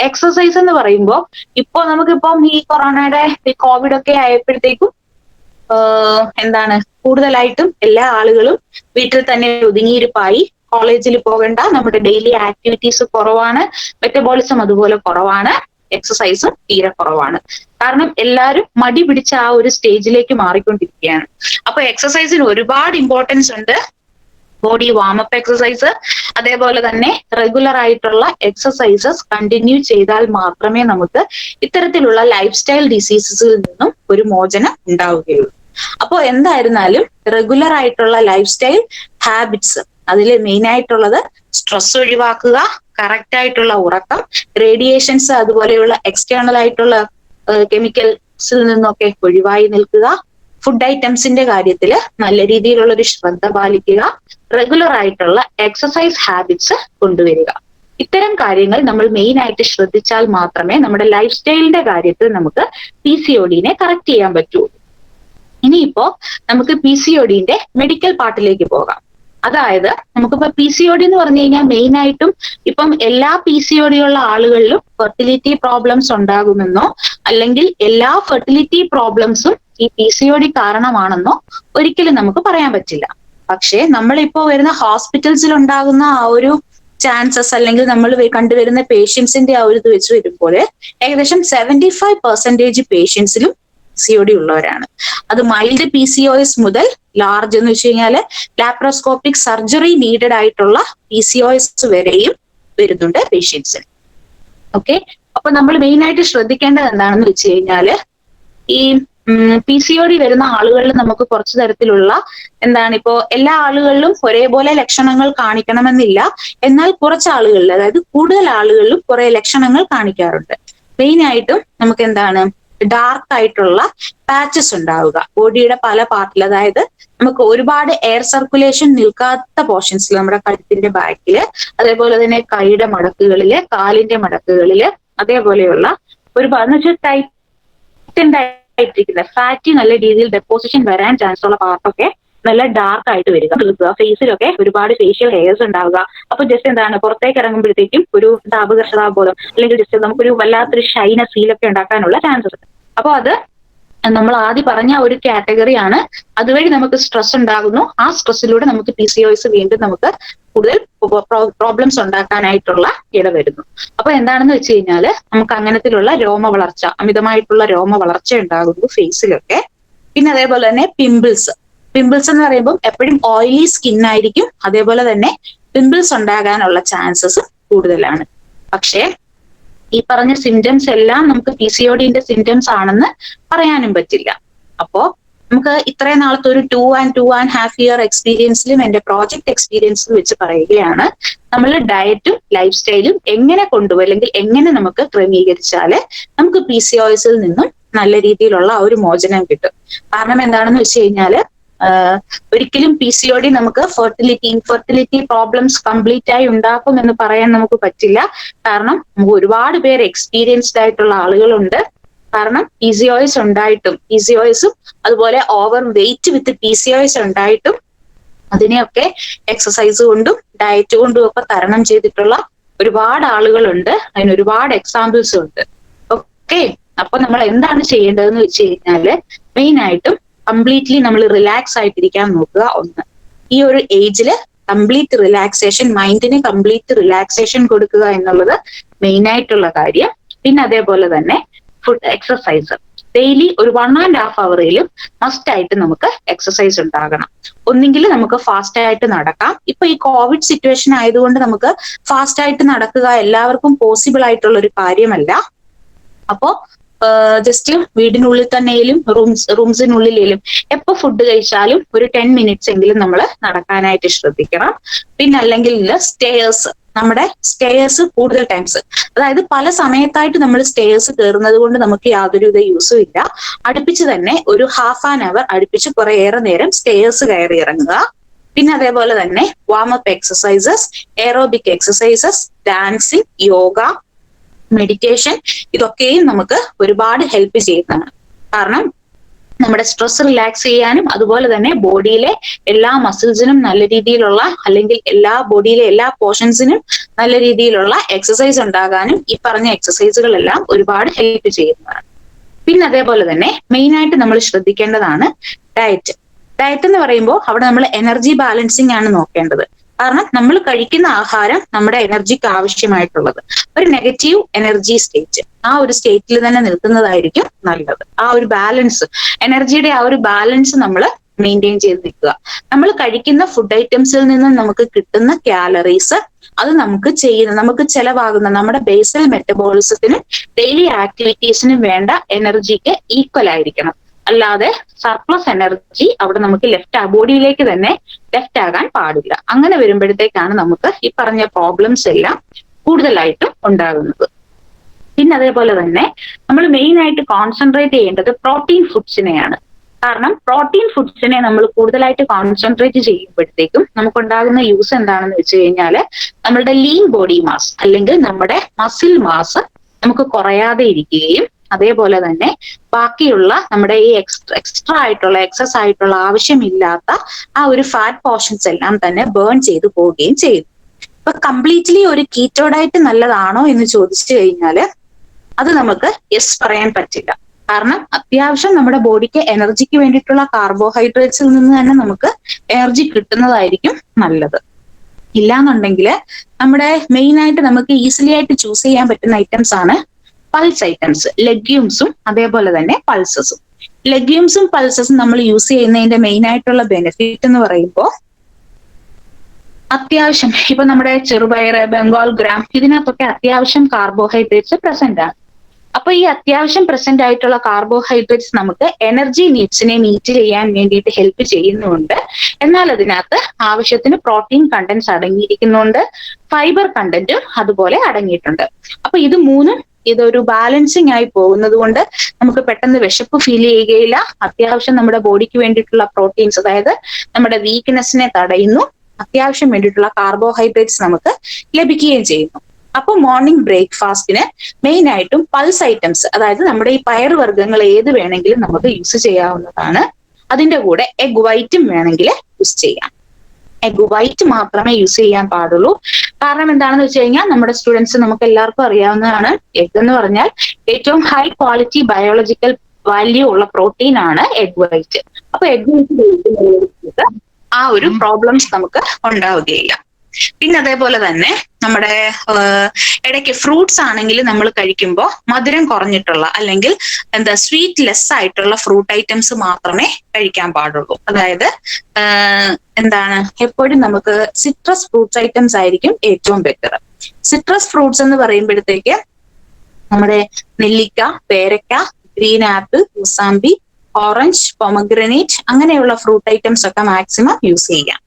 S4: എക്സസൈസ് എന്ന് പറയുമ്പോൾ ഇപ്പൊ നമുക്കിപ്പം ഈ കൊറോണയുടെ കോവിഡ് ഒക്കെ ആയപ്പോഴത്തേക്കും എന്താണ് കൂടുതലായിട്ടും എല്ലാ ആളുകളും വീട്ടിൽ തന്നെ ഒതുങ്ങിയിരിപ്പായി. കോളേജിൽ പോകേണ്ട, നമ്മുടെ ഡെയിലി ആക്ടിവിറ്റീസ് കുറവാണ്, മെറ്റബോളിസം അതുപോലെ കുറവാണ്, എക്സസൈസും തീരെ കുറവാണ്. കാരണം എല്ലാവരും മടി പിടിച്ച ആ ഒരു സ്റ്റേജിലേക്ക് മാറിക്കൊണ്ടിരിക്കുകയാണ്. അപ്പൊ എക്സസൈസിന് ഒരുപാട് ഇമ്പോർട്ടൻസ് ഉണ്ട്. ബോഡി വാമപ്പ് എക്സസൈസ്, അതേപോലെ തന്നെ റെഗുലർ ആയിട്ടുള്ള എക്സസൈസസ് കണ്ടിന്യൂ ചെയ്താൽ മാത്രമേ നമുക്ക് ഇത്തരത്തിലുള്ള ലൈഫ് സ്റ്റൈൽ ഡിസീസസിൽ നിന്നും ഒരു മോചനം ഉണ്ടാവുകയുള്ളൂ. അപ്പോൾ എന്തായിരുന്നാലും റെഗുലർ ആയിട്ടുള്ള ലൈഫ് സ്റ്റൈൽ ഹാബിറ്റ്സ്, അതിൽ മെയിൻ ആയിട്ടുള്ളത് സ്ട്രെസ് ഒഴിവാക്കുക, കറക്റ്റ് ആയിട്ടുള്ള ഉറക്കം, റേഡിയേഷൻസ് അതുപോലെയുള്ള എക്സ്റ്റേണൽ ആയിട്ടുള്ള കെമിക്കൽസിൽ നിന്നൊക്കെ ഒഴിവായി നിൽക്കുക, ഫുഡ് ഐറ്റംസിന്റെ കാര്യത്തിൽ നല്ല രീതിയിലുള്ള ഒരു ശ്രദ്ധ പാലിക്കുക, റെഗുലർ ആയിട്ടുള്ള എക്സസൈസ് ഹാബിറ്റ്സ് കൊണ്ടുവരിക. ഇത്തരം കാര്യങ്ങൾ നമ്മൾ മെയിൻ ആയിട്ട് ശ്രദ്ധിച്ചാൽ മാത്രമേ നമ്മുടെ ലൈഫ് സ്റ്റൈലിന്റെ കാര്യത്തിൽ നമുക്ക് PCODനെ കറക്റ്റ് ചെയ്യാൻ പറ്റൂ. ഇനിയിപ്പോ നമുക്ക് PCODന്റെ മെഡിക്കൽ പാർട്ടിലേക്ക് പോകാം. അതായത് നമുക്കിപ്പോ PCOD എന്ന് പറഞ്ഞു കഴിഞ്ഞാൽ മെയിൻ ആയിട്ടും ഇപ്പം എല്ലാ PCOD ഉള്ള ആളുകളിലും ഫെർട്ടിലിറ്റി പ്രോബ്ലംസ് ഉണ്ടാകുമെന്നോ അല്ലെങ്കിൽ എല്ലാ ഫെർട്ടിലിറ്റി പ്രോബ്ലംസും ഈ PCOD കാരണമാണെന്നോ ഒരിക്കലും നമുക്ക് പറയാൻ പറ്റില്ല. പക്ഷേ നമ്മളിപ്പോ വരുന്ന ഹോസ്പിറ്റൽസിൽ ഉണ്ടാകുന്ന ആ ഒരു ചാൻസസ് അല്ലെങ്കിൽ നമ്മൾ കണ്ടുവരുന്ന പേഷ്യൻസിന്റെ ആ ഒരു ഇത് വെച്ച് വരുമ്പോൾ ഏകദേശം 75% പേഷ്യൻസിലും PCOD ഉള്ളവരാണ്. അത് മൈൽഡ് PCOS മുതൽ ലാർജ് എന്ന് വെച്ച് കഴിഞ്ഞാല് ലാപ്രോസ്കോപ്പിക് സർജറി നീഡഡ് ആയിട്ടുള്ള PCOS വരെയും വരുന്നുണ്ട് പേഷ്യൻസിന്. ഓക്കെ, അപ്പൊ നമ്മൾ മെയിൻ ആയിട്ട് ശ്രദ്ധിക്കേണ്ടത് എന്താണെന്ന് വെച്ച് കഴിഞ്ഞാല് ഈ PCOD വരുന്ന ആളുകളിൽ നമുക്ക് കുറച്ചു തരത്തിലുള്ള ഇപ്പോ എല്ലാ ആളുകളിലും ഒരേപോലെ ലക്ഷണങ്ങൾ കാണിക്കണമെന്നില്ല. എന്നാൽ കുറച്ച് ആളുകളിൽ, അതായത് കൂടുതൽ ആളുകളിലും കുറെ ലക്ഷണങ്ങൾ കാണിക്കാറുണ്ട്. മെയിൻ ആയിട്ടും നമുക്ക് ഡാർക്ക് ആയിട്ടുള്ള പാച്ചസ് ഉണ്ടാവുക ബോഡിയുടെ പല പാർട്ടിൽ, അതായത് നമുക്ക് ഒരുപാട് എയർ സർക്കുലേഷൻ നിൽക്കാത്ത പോർഷൻസിൽ, നമ്മുടെ കഴുത്തിന്റെ ബാക്കില്, അതേപോലെ തന്നെ കൈയുടെ മടക്കുകളില്, കാലിന്റെ മടക്കുകളില്, അതേപോലെയുള്ള ഒരുപാട് എന്ന് വെച്ചാൽ ടൈറ്റ് ഫാറ്റി നല്ല രീതിയിൽ ഡെപ്പോസിഷൻ വരാൻ ചാൻസ് ഉള്ള പാർട്ടൊക്കെ നല്ല ഡാർക്ക് ആയിട്ട് വരിക. ഫേസിലൊക്കെ ഒരുപാട് ഫേഷ്യൽ ഹെയർസ് ഉണ്ടാവുക. അപ്പൊ ജസ്റ്റ് പുറത്തേക്ക് ഇറങ്ങുമ്പോഴത്തേക്കും ഒരു താപകർഷതാബോധം അല്ലെങ്കിൽ ജസ്റ്റ് നമുക്കൊരു വല്ലാത്തൊരു ഷൈനസ് ഫീലൊക്കെ ഉണ്ടാക്കാനുള്ള ചാൻസസ് ഉണ്ട്. അപ്പൊ അത് നമ്മൾ ആദ്യം പറഞ്ഞ ഒരു കാറ്റഗറിയാണ്. അതുവഴി നമുക്ക് സ്ട്രെസ് ഉണ്ടാകുന്നു. ആ സ്ട്രെസ്സിലൂടെ നമുക്ക് PCOS വീണ്ടും നമുക്ക് കൂടുതൽ പ്രോബ്ലംസ് ഉണ്ടാക്കാനായിട്ടുള്ള ഇടവരുന്നു. അപ്പൊ എന്താണെന്ന് വെച്ച് കഴിഞ്ഞാല് നമുക്ക് അങ്ങനത്തിലുള്ള രോമവളർച്ച, അമിതമായിട്ടുള്ള രോമവളർച്ച ഉണ്ടാകുന്നു ഫേസിലൊക്കെ. പിന്നെ അതേപോലെ തന്നെ പിമ്പിൾസ് എന്ന് പറയുമ്പോൾ എപ്പോഴും ഓയിലി സ്കിൻ ആയിരിക്കും. അതേപോലെ തന്നെ പിമ്പിൾസ് ഉണ്ടാകാനുള്ള ചാൻസസ് കൂടുതലാണ്. പക്ഷേ ഈ പറഞ്ഞ സിംറ്റംസ് എല്ലാം നമുക്ക് PCODന്റെ സിംറ്റംസ് ആണെന്ന് പറയാനും പറ്റില്ല. അപ്പോ നമുക്ക് ഇത്രയും നാളത്തെ ഒരു 2.5 year എക്സ്പീരിയൻസിലും എന്റെ പ്രോജക്ട് എക്സ്പീരിയൻസിലും വെച്ച് പറയുകയാണ്, നമ്മൾ ഡയറ്റും ലൈഫ് സ്റ്റൈലും എങ്ങനെ കൊണ്ടുപോകും അല്ലെങ്കിൽ എങ്ങനെ നമുക്ക് ക്രമീകരിച്ചാല് നമുക്ക് PCOSൽ നിന്നും നല്ല രീതിയിലുള്ള ഒരു മോചനം കിട്ടും. കാരണം എന്താണെന്ന് വെച്ച് കഴിഞ്ഞാല് ഒരിക്കലും PCOD നമുക്ക് ഇൻഫെർട്ടിലിറ്റി പ്രോബ്ലംസ് കംപ്ലീറ്റ് ആയി ഉണ്ടാക്കും എന്ന് പറയാൻ നമുക്ക് പറ്റില്ല. കാരണം നമുക്ക് ഒരുപാട് പേര് എക്സ്പീരിയൻസ്ഡ് ആയിട്ടുള്ള ആളുകളുണ്ട്. കാരണം PCOS ഉണ്ടായിട്ടും, PCOSും അതുപോലെ ഓവർ വെയിറ്റ് വിത്ത് PCOS ഉണ്ടായിട്ടും അതിനെയൊക്കെ എക്സസൈസ് കൊണ്ടും ഡയറ്റ് കൊണ്ടും ഒക്കെ തരണം ചെയ്തിട്ടുള്ള ഒരുപാട് ആളുകളുണ്ട്. അതിന് ഒരുപാട് എക്സാമ്പിൾസ് ഉണ്ട്. ഓക്കെ, അപ്പൊ നമ്മൾ എന്താണ് ചെയ്യേണ്ടതെന്ന് വെച്ച് കഴിഞ്ഞാല് മെയിൻ ആയിട്ടും കംപ്ലീറ്റ്ലി നമ്മൾ റിലാക്സ് ആയിട്ടിരിക്കാൻ നോക്കുക. ഒന്ന്, ഈ ഒരു ഏജില് കംപ്ലീറ്റ് റിലാക്സേഷൻ, മൈൻഡിന് കംപ്ലീറ്റ് റിലാക്സേഷൻ കൊടുക്കുക എന്നുള്ളത് മെയിൻ ആയിട്ടുള്ള കാര്യം. പിന്നെ അതേപോലെ തന്നെ ഫുഡ് എക്സസൈസ് ഡെയിലി ഒരു 1.5 hourയിലും മസ്റ്റ് ആയിട്ട് നമുക്ക് എക്സസൈസ് ഉണ്ടാകണം. ഒന്നെങ്കിൽ നമുക്ക് ഫാസ്റ്റ് ആയിട്ട് നടക്കാം. ഇപ്പൊ ഈ കോവിഡ് സിറ്റുവേഷൻ ആയതുകൊണ്ട് നമുക്ക് ഫാസ്റ്റ് ആയിട്ട് നടക്കുക എല്ലാവർക്കും പോസിബിൾ ആയിട്ടുള്ള ഒരു കാര്യമല്ല. അപ്പോ ജസ്റ്റ് വീടിനുള്ളിൽ തന്നെയും റൂംസിനുള്ളിലും എപ്പോ ഫുഡ് കഴിച്ചാലും ഒരു 10 minutes എങ്കിലും നമ്മൾ നടക്കാനായിട്ട് ശ്രദ്ധിക്കണം. പിന്നെ അല്ലെങ്കിൽ നമ്മുടെ സ്റ്റെയർസ് കൂടുതൽ ടൈംസ്, അതായത് പല സമയത്തായിട്ട് നമ്മൾ സ്റ്റെയർസ് കയറുന്നത് കൊണ്ട് നമുക്ക് യാതൊരുവിധ യൂസും ഇല്ല. അടുപ്പിച്ച് തന്നെ ഒരു 1/2 hour അടുപ്പിച്ച് കുറേയേറെ നേരം സ്റ്റെയർസ് കയറി ഇറങ്ങുക. പിന്നെ അതേപോലെ തന്നെ warm up exercises, aerobic exercises, dancing, yoga, meditation, ഇതൊക്കെയും നമുക്ക് ഒരുപാട് ഹെൽപ്പ് ചെയ്യുന്നതാണ്. കാരണം നമ്മുടെ സ്ട്രെസ് റിലാക്സ് ചെയ്യാനും അതുപോലെ തന്നെ ബോഡിയിലെ എല്ലാ മസിൽസിനും നല്ല രീതിയിലുള്ള അല്ലെങ്കിൽ ബോഡിയിലെ എല്ലാ പോർഷൻസിനും നല്ല രീതിയിലുള്ള എക്സസൈസ് ഉണ്ടാകാനും ഈ പറഞ്ഞ എക്സസൈസുകളെല്ലാം ഒരുപാട് ഹെൽപ്പ് ചെയ്യുന്നതാണ്. പിന്നെ അതേപോലെ തന്നെ മെയിൻ ആയിട്ട് നമ്മൾ ശ്രദ്ധിക്കേണ്ടതാണ് ഡയറ്റ്. ഡയറ്റ് എന്ന് പറയുമ്പോൾ അവിടെ നമ്മൾ എനർജി ബാലൻസിങ് ആണ് നോക്കേണ്ടത്. കാരണം നമ്മൾ കഴിക്കുന്ന ആഹാരം നമ്മുടെ എനർജിക്ക് ആവശ്യമായിട്ടുള്ളത് ഒരു നെഗറ്റീവ് എനർജി സ്റ്റേറ്റ്, ആ ഒരു സ്റ്റേറ്റിൽ തന്നെ നിൽക്കുന്നതായിരിക്കും നല്ലത്. ആ ഒരു ബാലൻസ്, എനർജിയുടെ ആ ഒരു ബാലൻസ് നമ്മൾ മെയിൻറ്റെയിൻ ചെയ്ത് നിൽക്കുക. നമ്മൾ കഴിക്കുന്ന ഫുഡ് ഐറ്റംസിൽ നിന്നും നമുക്ക് കിട്ടുന്ന കാലറീസ്, അത് നമുക്ക് ചെലവാകുന്ന നമ്മുടെ ബേസൽ മെറ്റബോളിസത്തിനും ഡെയിലി ആക്ടിവിറ്റീസിനും വേണ്ട എനർജിക്ക് ഈക്വൽ ആയിരിക്കണം. അല്ലാതെ സർപ്ലസ് എനർജി അവിടെ നമുക്ക് ബോഡിയിലേക്ക് തന്നെ ലെഫ്റ്റ് ആകാൻ പാടില്ല. അങ്ങനെ വരുമ്പോഴത്തേക്കാണ് നമുക്ക് ഈ പറഞ്ഞ പ്രോബ്ലംസ് എല്ലാം കൂടുതലായിട്ടും ഉണ്ടാകുന്നത്. പിന്നെ അതേപോലെ തന്നെ നമ്മൾ മെയിൻ ആയിട്ട് കോൺസെൻട്രേറ്റ് ചെയ്യേണ്ടത് പ്രോട്ടീൻ ഫുഡ്സിനെയാണ്. കാരണം പ്രോട്ടീൻ ഫുഡ്സിനെ നമ്മൾ കൂടുതലായിട്ട് കോൺസെൻട്രേറ്റ് ചെയ്യുമ്പോഴത്തേക്കും നമുക്കുണ്ടാകുന്ന യൂസ് എന്താണെന്ന് വെച്ച് കഴിഞ്ഞാല് നമ്മളുടെ ലീൻ ബോഡി മാസ് അല്ലെങ്കിൽ നമ്മുടെ മസിൽ മാസ് നമുക്ക് കുറയാതെ ഇരിക്കുകയും അതേപോലെ തന്നെ ബാക്കിയുള്ള നമ്മുടെ ഈ എക്സ്ട്രാ ആയിട്ടുള്ള എക്സസ് ആയിട്ടുള്ള ആവശ്യമില്ലാത്ത ആ ഒരു ഫാറ്റ് പോർഷൻസ് എല്ലാം തന്നെ ബേൺ ചെയ്തു പോവുകയും ചെയ്യും. ഇപ്പൊ കംപ്ലീറ്റ്ലി ഒരു കീറ്റോ ഡയറ്റ് നല്ലതാണോ എന്ന് ചോദിച്ചു കഴിഞ്ഞാല് അത് നമുക്ക് യെസ് പറയാൻ പറ്റില്ല. കാരണം അത്യാവശ്യം നമ്മുടെ ബോഡിക്ക് എനർജിക്ക് വേണ്ടിയിട്ടുള്ള കാർബോഹൈഡ്രേറ്റ്സിൽ നിന്ന് തന്നെ നമുക്ക് എനർജി കിട്ടുന്നതായിരിക്കും നല്ലത്. ഇല്ലാന്നുണ്ടെങ്കിൽ നമ്മുടെ മെയിൻ ആയിട്ട് നമുക്ക് ഈസിലി ആയിട്ട് ചൂസ് ചെയ്യാൻ പറ്റുന്ന ഐറ്റംസ് ആണ് പൾസ് ഐറ്റംസ്, ലെഗ്യൂംസും അതേപോലെ തന്നെ പൾസസും. ലെഗ്യൂംസും പൾസസും നമ്മൾ യൂസ് ചെയ്യുന്നതിന്റെ മെയിൻ ആയിട്ടുള്ള ബെനിഫിറ്റ് എന്ന് പറയുമ്പോൾ അത്യാവശ്യം ഇപ്പൊ നമ്മുടെ ചെറുപയർ, ബംഗാൾ ഗ്രാം, ഇതിനകത്തൊക്കെ അത്യാവശ്യം കാർബോഹൈഡ്രേറ്റ്സ് പ്രസന്റ് ആണ്. അപ്പൊ ഈ അത്യാവശ്യം പ്രസന്റ് ആയിട്ടുള്ള കാർബോഹൈഡ്രേറ്റ്സ് നമുക്ക് എനർജി നീഡ്സിനെ മീറ്റ് ചെയ്യാൻ വേണ്ടിയിട്ട് ഹെൽപ്പ് ചെയ്യുന്നുണ്ട്. എന്നാൽ അതിനകത്ത് ആവശ്യത്തിന് പ്രോട്ടീൻ കണ്ടന്റ്സ് അടങ്ങിയിരിക്കുന്നുണ്ട്, ഫൈബർ കണ്ടന്റും അതുപോലെ അടങ്ങിയിട്ടുണ്ട്. അപ്പൊ ഇത് മൂന്നും ഇതൊരു ബാലൻസിങ് ആയി പോകുന്നത് കൊണ്ട് നമുക്ക് പെട്ടെന്ന് വിശപ്പ് ഫീൽ ചെയ്യുകയില്ല. അത്യാവശ്യം നമ്മുടെ ബോഡിക്ക് വേണ്ടിയിട്ടുള്ള പ്രോട്ടീൻസ്, അതായത് നമ്മുടെ വീക്ക്നെസ്സിനെ തടയുന്നു, അത്യാവശ്യം വേണ്ടിയിട്ടുള്ള കാർബോഹൈഡ്രേറ്റ്സ് നമുക്ക് ലഭിക്കുകയും ചെയ്യുന്നു. അപ്പൊ മോർണിംഗ് ബ്രേക്ക്ഫാസ്റ്റിന് മെയിൻ ആയിട്ടും പൾസ് ഐറ്റംസ്, അതായത് നമ്മുടെ ഈ പയർ വർഗ്ഗങ്ങൾ ഏത് വേണമെങ്കിലും നമുക്ക് യൂസ് ചെയ്യാവുന്നതാണ്. അതിന്റെ കൂടെ എഗ് വൈറ്റും വേണമെങ്കിൽ യൂസ് ചെയ്യാം. എഗ് വൈറ്റ് മാത്രമേ യൂസ് ചെയ്യാൻ പാടുള്ളൂ. കാരണം എന്താണെന്ന് വെച്ച് കഴിഞ്ഞാൽ നമ്മുടെ സ്റ്റുഡൻസ്, നമുക്ക് എല്ലാവർക്കും അറിയാവുന്നതാണ്, എഗ് എന്ന് പറഞ്ഞാൽ ഏറ്റവും ഹൈ ക്വാളിറ്റി ബയോളജിക്കൽ വാല്യൂ ഉള്ള പ്രോട്ടീൻ ആണ് എഗ് വൈറ്റ്. അപ്പൊ എഗ് വൈറ്റ് ആ ഒരു പ്രോബ്ലംസ് നമുക്ക് ഉണ്ടാവുകയില്ല. പിന്നെ അതേപോലെ തന്നെ നമ്മുടെ ഇടയ്ക്ക് ഫ്രൂട്ട്സ് ആണെങ്കിൽ നമ്മൾ കഴിക്കുമ്പോൾ മധുരം കുറഞ്ഞിട്ടുള്ള അല്ലെങ്കിൽ സ്വീറ്റ് ലെസ് ആയിട്ടുള്ള ഫ്രൂട്ട് ഐറ്റംസ് മാത്രമേ കഴിക്കാൻ പാടുള്ളൂ. അതായത് എപ്പോഴും നമുക്ക് സിട്രസ് ഫ്രൂട്ട്സ് ഐറ്റംസ് ആയിരിക്കും ഏറ്റവും ബെറ്റർ. സിട്രസ് ഫ്രൂട്ട്സ് എന്ന് പറയുമ്പോഴത്തേക്ക് നമ്മുടെ നെല്ലിക്ക, പേരക്ക, green apple, mosambi, orange, pomegranate അങ്ങനെയുള്ള ഫ്രൂട്ട് ഐറ്റംസ് ഒക്കെ മാക്സിമം യൂസ് ചെയ്യാം.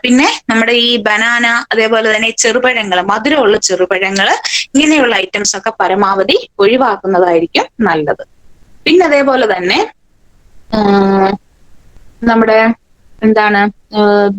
S4: പിന്നെ നമ്മുടെ ഈ ബനാന, അതേപോലെ തന്നെ ചെറുപഴങ്ങൾ, മധുരമുള്ള ചെറുപഴങ്ങൾ, ഇങ്ങനെയുള്ള ഐറ്റംസ് ഒക്കെ പരമാവധി ഒഴിവാക്കുന്നതായിരിക്കും നല്ലത്. പിന്നെ അതേപോലെ തന്നെ നമ്മുടെ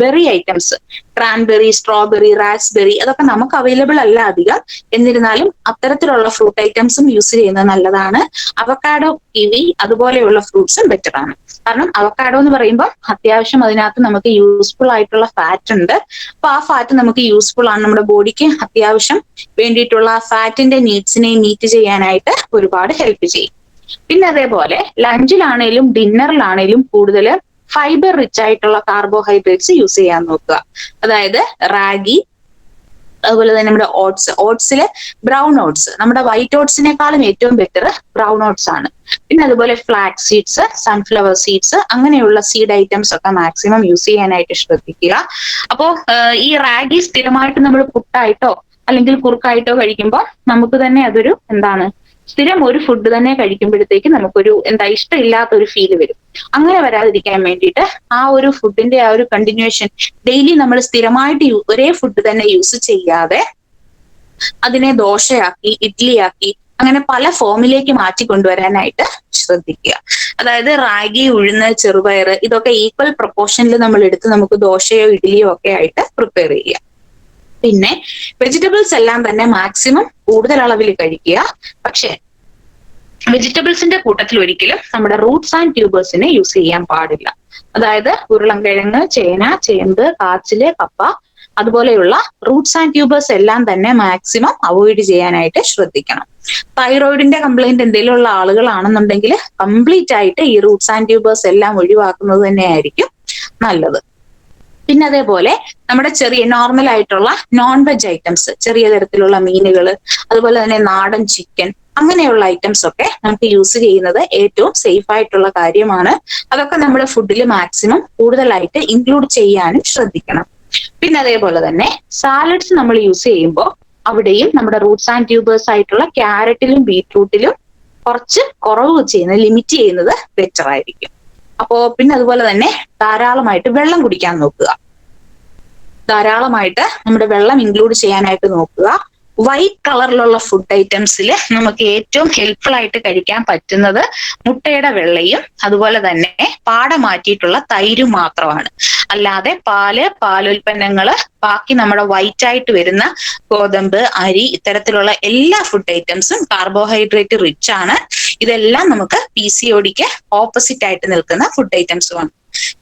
S4: berry items, cranberry, strawberry, raspberry, അതൊക്കെ നമുക്ക് അവൈലബിൾ അല്ല അധികം. എന്നിരുന്നാലും അത്തരത്തിലുള്ള ഫ്രൂട്ട് ഐറ്റംസും യൂസ് ചെയ്യുന്നത് നല്ലതാണ്. അവക്കാഡോ, കിവി അതുപോലെയുള്ള ഫ്രൂട്ട്സും ബെറ്റർ ആണ്. കാരണം അവക്കാഡോ എന്ന് പറയുമ്പോൾ അത്യാവശ്യം അതിനകത്ത് നമുക്ക് യൂസ്ഫുൾ ആയിട്ടുള്ള ഫാറ്റ് ഉണ്ട്. അപ്പൊ ആ ഫാറ്റ് നമുക്ക് യൂസ്ഫുൾ ആണ്, നമ്മുടെ ബോഡിക്ക് അത്യാവശ്യം വേണ്ടിയിട്ടുള്ള ഫാറ്റിന്റെ നീഡ്സിനെ മീറ്റ് ചെയ്യാനായിട്ട് ഒരുപാട് ഹെൽപ്പ് ചെയ്യും. പിന്നെ അതേപോലെ ലഞ്ചിലാണേലും ഡിന്നറിലാണേലും കൂടുതൽ ഫൈബർ റിച്ച് ആയിട്ടുള്ള കാർബോഹൈഡ്രേറ്റ്സ് യൂസ് ചെയ്യാൻ നോക്കുക. അതായത് റാഗി, അതുപോലെ തന്നെ നമ്മുടെ ഓട്സില് ബ്രൗൺ ഓട്സ്, നമ്മുടെ വൈറ്റ് ഓട്സിനേക്കാളും ഏറ്റവും ബെറ്റർ ബ്രൗൺ ഓട്സ് ആണ്. പിന്നെ അതുപോലെ ഫ്ലാക്സ് സീഡ്സ്, സൺഫ്ലവർ സീഡ്സ്, അങ്ങനെയുള്ള സീഡ് ഐറ്റംസ് ഒക്കെ മാക്സിമം യൂസ് ചെയ്യാനായിട്ട് ശ്രദ്ധിക്കുക. അപ്പോ ഈ റാഗി സ്ഥിരമായിട്ട് നമ്മൾ പുട്ടായിട്ടോ അല്ലെങ്കിൽ കുറുക്കായിട്ടോ കഴിക്കുമ്പോൾ നമുക്ക് തന്നെ അതൊരു സ്ഥിരം ഒരു ഫുഡ് തന്നെ കഴിക്കുമ്പോഴത്തേക്ക് നമുക്കൊരു ഇഷ്ടമില്ലാത്ത ഒരു ഫീല് വരും. അങ്ങനെ വരാതിരിക്കാൻ വേണ്ടിയിട്ട് ആ ഒരു ഫുഡിന്റെ ആ ഒരു കണ്ടിന്യൂവേഷൻ, ഡെയിലി നമ്മൾ സ്ഥിരമായിട്ട് ഒരേ ഫുഡ് തന്നെ യൂസ് ചെയ്യാതെ അതിനെ ദോശയാക്കി, ഇഡ്ഡലിയാക്കി, അങ്ങനെ പല ഫോമിലേക്ക് മാറ്റി കൊണ്ടുവരാനായിട്ട് ശ്രദ്ധിക്കുക. അതായത് റാഗി, ഉഴുന്ന്, ചെറുപയർ ഇതൊക്കെ ഈക്വൽ പ്രൊപ്പോർഷനിൽ നമ്മൾ എടുത്ത് നമുക്ക് ദോശയോ ഇഡ്ഡലിയോ ഒക്കെ ആയിട്ട് പ്രിപ്പയർ ചെയ്യുക. പിന്നെ വെജിറ്റബിൾസ് എല്ലാം തന്നെ മാക്സിമം കൂടുതൽ അളവിൽ കഴിക്കുക. പക്ഷെ വെജിറ്റബിൾസിന്റെ കൂട്ടത്തിൽ ഒരിക്കലും നമ്മുടെ റൂട്ട്സ് ആൻഡ് ട്യൂബേഴ്സിനെ യൂസ് ചെയ്യാൻ പാടില്ല. അതായത് ഉരുളൻകിഴങ്ങ്, ചേന, ചേമ്പ്, കാച്ചില്, കപ്പ അതുപോലെയുള്ള റൂട്ട്സ് ആൻഡ് ട്യൂബേഴ്സ് എല്ലാം തന്നെ മാക്സിമം അവോയ്ഡ് ചെയ്യാനായിട്ട് ശ്രദ്ധിക്കണം. തൈറോയിഡിന്റെ കംപ്ലൈന്റ് എന്തെങ്കിലും ഉള്ള ആളുകളാണെന്നുണ്ടെങ്കിൽ കംപ്ലീറ്റ് ആയിട്ട് ഈ റൂട്ട്സ് ആൻഡ് ട്യൂബേഴ്സ് എല്ലാം ഒഴിവാക്കുന്നത് തന്നെയായിരിക്കും നല്ലത്. പിന്നെ അതേപോലെ നമ്മുടെ ചെറിയ നോർമൽ ആയിട്ടുള്ള നോൺ വെജ് ഐറ്റംസ്, ചെറിയ തരത്തിലുള്ള മീനുകൾ, അതുപോലെ തന്നെ നാടൻ ചിക്കൻ, അങ്ങനെയുള്ള ഐറ്റംസ് ഒക്കെ നമുക്ക് യൂസ് ചെയ്യുന്നത് ഏറ്റവും സേഫ് ആയിട്ടുള്ള കാര്യമാണ്. അതൊക്കെ നമ്മുടെ ഫുഡിൽ മാക്സിമം കൂടുതലായിട്ട് ഇൻക്ലൂഡ് ചെയ്യാനും ശ്രദ്ധിക്കണം. പിന്നെ അതേപോലെ തന്നെ സാലഡ്സ് നമ്മൾ യൂസ് ചെയ്യുമ്പോൾ അവിടെയും നമ്മുടെ റൂട്ട്സ് ആൻഡ് ട്യൂബേഴ്സ് ആയിട്ടുള്ള ക്യാരറ്റിലും ബീറ്റ്റൂട്ടിലും കുറച്ച് കുറവ് ചെയ്യുന്നത്, ലിമിറ്റ് ചെയ്യുന്നത് ബെറ്റർ ആയിരിക്കും. പിന്നെ അതുപോലെ തന്നെ ധാരാളമായിട്ട് വെള്ളം കുടിക്കാൻ നോക്കുക. ധാരാളമായിട്ട് നമ്മുടെ വെള്ളം ഇൻക്ലൂഡ് ചെയ്യാനായിട്ട് നോക്കുക. വൈറ്റ് കളറിലുള്ള ഫുഡ് ഐറ്റംസിൽ നമുക്ക് ഏറ്റവും ഹെൽപ്ഫുൾ ആയിട്ട് കഴിക്കാൻ പറ്റുന്നത് മുട്ടയുടെ വെള്ളയും അതുപോലെ തന്നെ പാട മാറ്റിയിട്ടുള്ള തൈരും മാത്രമാണ്. അല്ലാതെ പാലുൽപ്പന്നങ്ങള്, ബാക്കി നമ്മുടെ വൈറ്റ് ആയിട്ട് വരുന്ന ഗോതമ്പ്, അരി, ഇത്തരത്തിലുള്ള എല്ലാ ഫുഡ് ഐറ്റംസും കാർബോഹൈഡ്രേറ്റ് റിച്ച് ആണ്. ഇതെല്ലാം നമുക്ക് PCODക്ക് ഓപ്പോസിറ്റ് ആയിട്ട് നിൽക്കുന്ന ഫുഡ് ഐറ്റംസുമാണ്.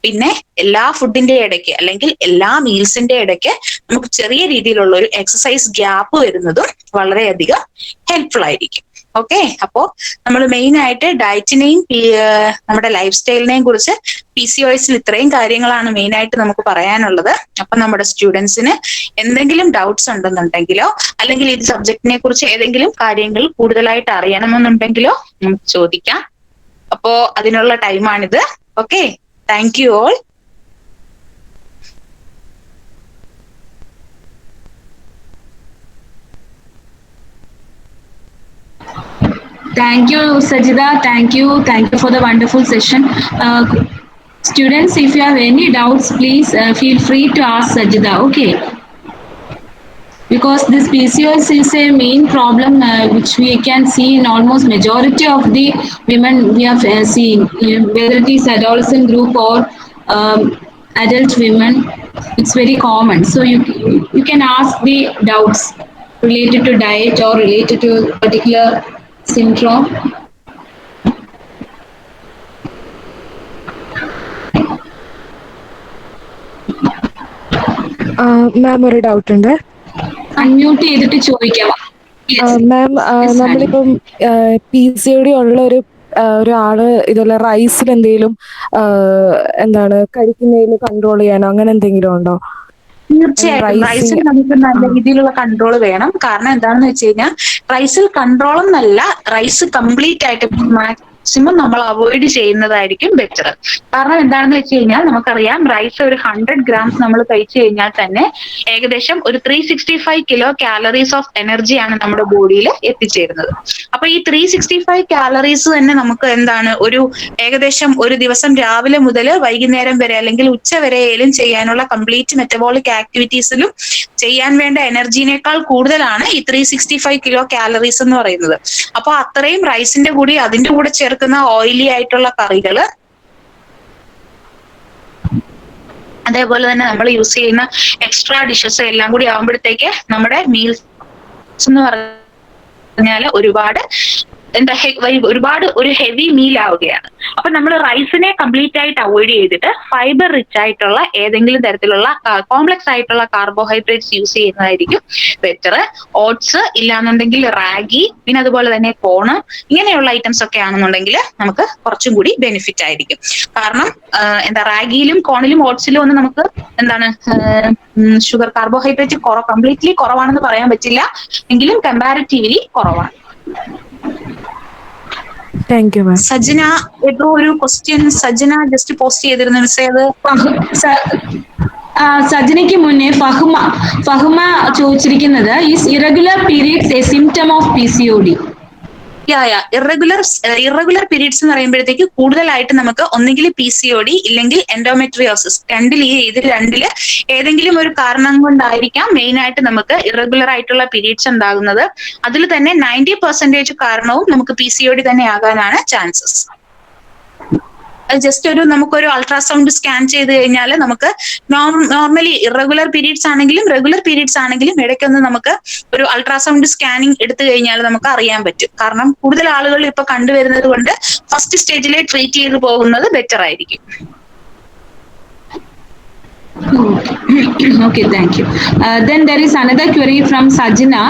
S4: പിന്നെ എല്ലാ ഫുഡിന്റെ ഇടയ്ക്ക് അല്ലെങ്കിൽ എല്ലാ മീൽസിന്റെ ഇടയ്ക്ക് നമുക്ക് ചെറിയ രീതിയിലുള്ള ഒരു എക്സസൈസ് ഗ്യാപ്പ് വരുന്നതും വളരെയധികം ഹെൽപ്ഫുൾ ആയിരിക്കും. ഓക്കെ, അപ്പോ നമ്മൾ മെയിൻ ആയിട്ട് ഡയറ്റിനെയും നമ്മുടെ ലൈഫ് സ്റ്റൈലിനെയും കുറിച്ച് PCOSൽ ഇത്രയും കാര്യങ്ങളാണ് മെയിൻ ആയിട്ട് നമുക്ക് പറയാനുള്ളത്. അപ്പൊ നമ്മുടെ സ്റ്റുഡൻസിന് എന്തെങ്കിലും ഡൗട്ട്സ് ഉണ്ടെന്നുണ്ടെങ്കിലോ അല്ലെങ്കിൽ ഈ സബ്ജക്റ്റിനെ കുറിച്ച് ഏതെങ്കിലും കാര്യങ്ങൾ കൂടുതലായിട്ട് അറിയണമെന്നുണ്ടെങ്കിലോ നമുക്ക് ചോദിക്കാം. അപ്പോ അതിനുള്ള ടൈമാണിത്. Okay, thank you all.
S1: Thank you, Sajida. Thank you. Thank you for the wonderful session. Students, if you have any doubts, please feel free to ask Sajida. Okay. Because this PCOS is a main problem which we can see in almost majority of the women we have seen, whether it is adolescent group or um, adult women, it's very common. So you can ask the doubts related to diet or related to particular syndrome.
S2: മാം ഒരു doubt ഉണ്ട്.
S1: Unmute ചെയ്തിട്ട് ചോദിക്കാം.
S2: മാം, നമ്മളിപ്പം PCOD ഉള്ള ഒരാള് ഇതുപോലെ റൈസിൽ എന്തെങ്കിലും എന്താണ് കഴിക്കുന്നതിൽ കൺട്രോൾ ചെയ്യാനോ അങ്ങനെ എന്തെങ്കിലും ഉണ്ടോ?
S4: തീർച്ചയായിട്ടും റൈസിൽ നമുക്ക് നല്ല രീതിയിലുള്ള കൺട്രോൾ വേണം. കാരണം എന്താണെന്ന് വെച്ച് കഴിഞ്ഞാൽ റൈസിൽ കൺട്രോൾ എന്നല്ല, റൈസ് കംപ്ലീറ്റ് ആയിട്ട് മാക്സിമം നമ്മൾ അവോയ്ഡ് ചെയ്യുന്നതായിരിക്കും ബെറ്റർ. കാരണം എന്താണെന്ന് വെച്ച് കഴിഞ്ഞാൽ നമുക്കറിയാം റൈസ് ഒരു 100 ഗ്രാംസ് നമ്മൾ കഴിച്ചു കഴിഞ്ഞാൽ തന്നെ ഏകദേശം ഒരു 365 കിലോ കാലറീസ് ഓഫ് എനർജിയാണ് നമ്മുടെ ബോഡിയിൽ എത്തിച്ചേരുന്നത്. അപ്പൊ ഈ 365 കാലറീസ് തന്നെ നമുക്ക് എന്താണ് ഒരു ഏകദേശം ഒരു ദിവസം രാവിലെ മുതൽ വൈകുന്നേരം വരെ അല്ലെങ്കിൽ ഉച്ച വരെയും ചെയ്യാനുള്ള കംപ്ലീറ്റ് മെറ്റബോളിക് ആക്ടിവിറ്റീസിലും ചെയ്യാൻ വേണ്ട എനർജിനേക്കാൾ കൂടുതലാണ് ഈ 365 കിലോ കാലറീസ് എന്ന് പറയുന്നത്. അപ്പൊ അത്രയും റൈസിന്റെ കൂടി അതിന്റെ കൂടെ ചേർക്കുന്ന ഓയിലി ആയിട്ടുള്ള കറികള്, അതേപോലെ തന്നെ നമ്മൾ യൂസ് ചെയ്യുന്ന എക്സ്ട്രാ ഡിഷസ് എല്ലാം കൂടി ആകുമ്പോഴത്തേക്ക് നമ്മുടെ മീൽസ് എന്ന് പറഞ്ഞാൽ ഒരുപാട് ഒരു ഹെവി മീൽ ആവുകയാണ്. അപ്പൊ നമ്മൾ റൈസിനെ കംപ്ലീറ്റ് ആയിട്ട് അവോയ്ഡ് ചെയ്തിട്ട് ഫൈബർ റിച്ച് ആയിട്ടുള്ള ഏതെങ്കിലും തരത്തിലുള്ള കോംപ്ലക്സ് ആയിട്ടുള്ള കാർബോഹൈഡ്രേറ്റ്സ് യൂസ് ചെയ്യുന്നതായിരിക്കും ബെറ്റർ. ഓട്സ് ഇല്ലാന്നുണ്ടെങ്കിൽ റാഗി, പിന്നെ അതുപോലെ തന്നെ കോണ്, ഇങ്ങനെയുള്ള ഐറ്റംസ് ഒക്കെ ആണെന്നുണ്ടെങ്കിൽ നമുക്ക് കുറച്ചും കൂടി ബെനിഫിറ്റ് ആയിരിക്കും. കാരണം റാഗിയിലും കോണിലും ഓട്സിലും ഒന്നും നമുക്ക് ഷുഗർ കാർബോഹൈഡ്രേറ്റ് കംപ്ലീറ്റ്ലി കുറവാണെന്ന് പറയാൻ പറ്റില്ല, എങ്കിലും കമ്പാരിറ്റീവ്ലി കുറവാണ്.
S2: Thank you ma'am.
S4: സജന ഏതോ ഒരു ക്വസ്റ്റ്യൻ സജന ജസ്റ്റ് പോസ്റ്റ് ചെയ്തിരുന്നു മിസ്സേ.
S1: സജനയ്ക്ക് മുന്നേ ഫഹ്മ ചോദിച്ചിരിക്കുന്നത് is irregular periods A symptom of PCOD?
S4: Irregular periods എന്ന് പറയുമ്പോഴത്തേക്ക് കൂടുതലായിട്ട് നമുക്ക് ഒന്നെങ്കിൽ PCOD ഇല്ലെങ്കിൽ എൻഡോമെട്രിയോസിസ്, ഇതിൽ രണ്ടില് ഏതെങ്കിലും ഒരു കാരണം കൊണ്ടായിരിക്കാം മെയിൻ ആയിട്ട് നമുക്ക് ഇറഗുലർ ആയിട്ടുള്ള പീരീഡ്സ് ഉണ്ടാകുന്നത്. അതിൽ തന്നെ 90% കാരണവും നമുക്ക് PCOD തന്നെ ആകാനാണ് ചാൻസസ്. ജസ്റ്റ് നമുക്കൊരു അൾട്രാസൗണ്ട് സ്കാൻ ചെയ്ത് കഴിഞ്ഞാൽ നമുക്ക് നോർമലി ഇറഗുലർ പീരീഡ്സ് ആണെങ്കിലും റെഗുലർ പീരീഡ്സ് ആണെങ്കിലും ഇടയ്ക്കൊന്ന് നമുക്ക് ഒരു അൾട്രാസൗണ്ട് സ്കാനിങ് എടുത്തു കഴിഞ്ഞാൽ നമുക്ക് അറിയാൻ പറ്റും. കാരണം കൂടുതൽ ആളുകൾ ഇപ്പൊ കണ്ടുവരുന്നത് കൊണ്ട് ഫസ്റ്റ് സ്റ്റേജിലെ ട്രീറ്റ് ചെയ്ത് പോകുന്നത് ബെറ്റർ ആയിരിക്കും.
S1: Okay, thank you. Then there is another query from Sajina.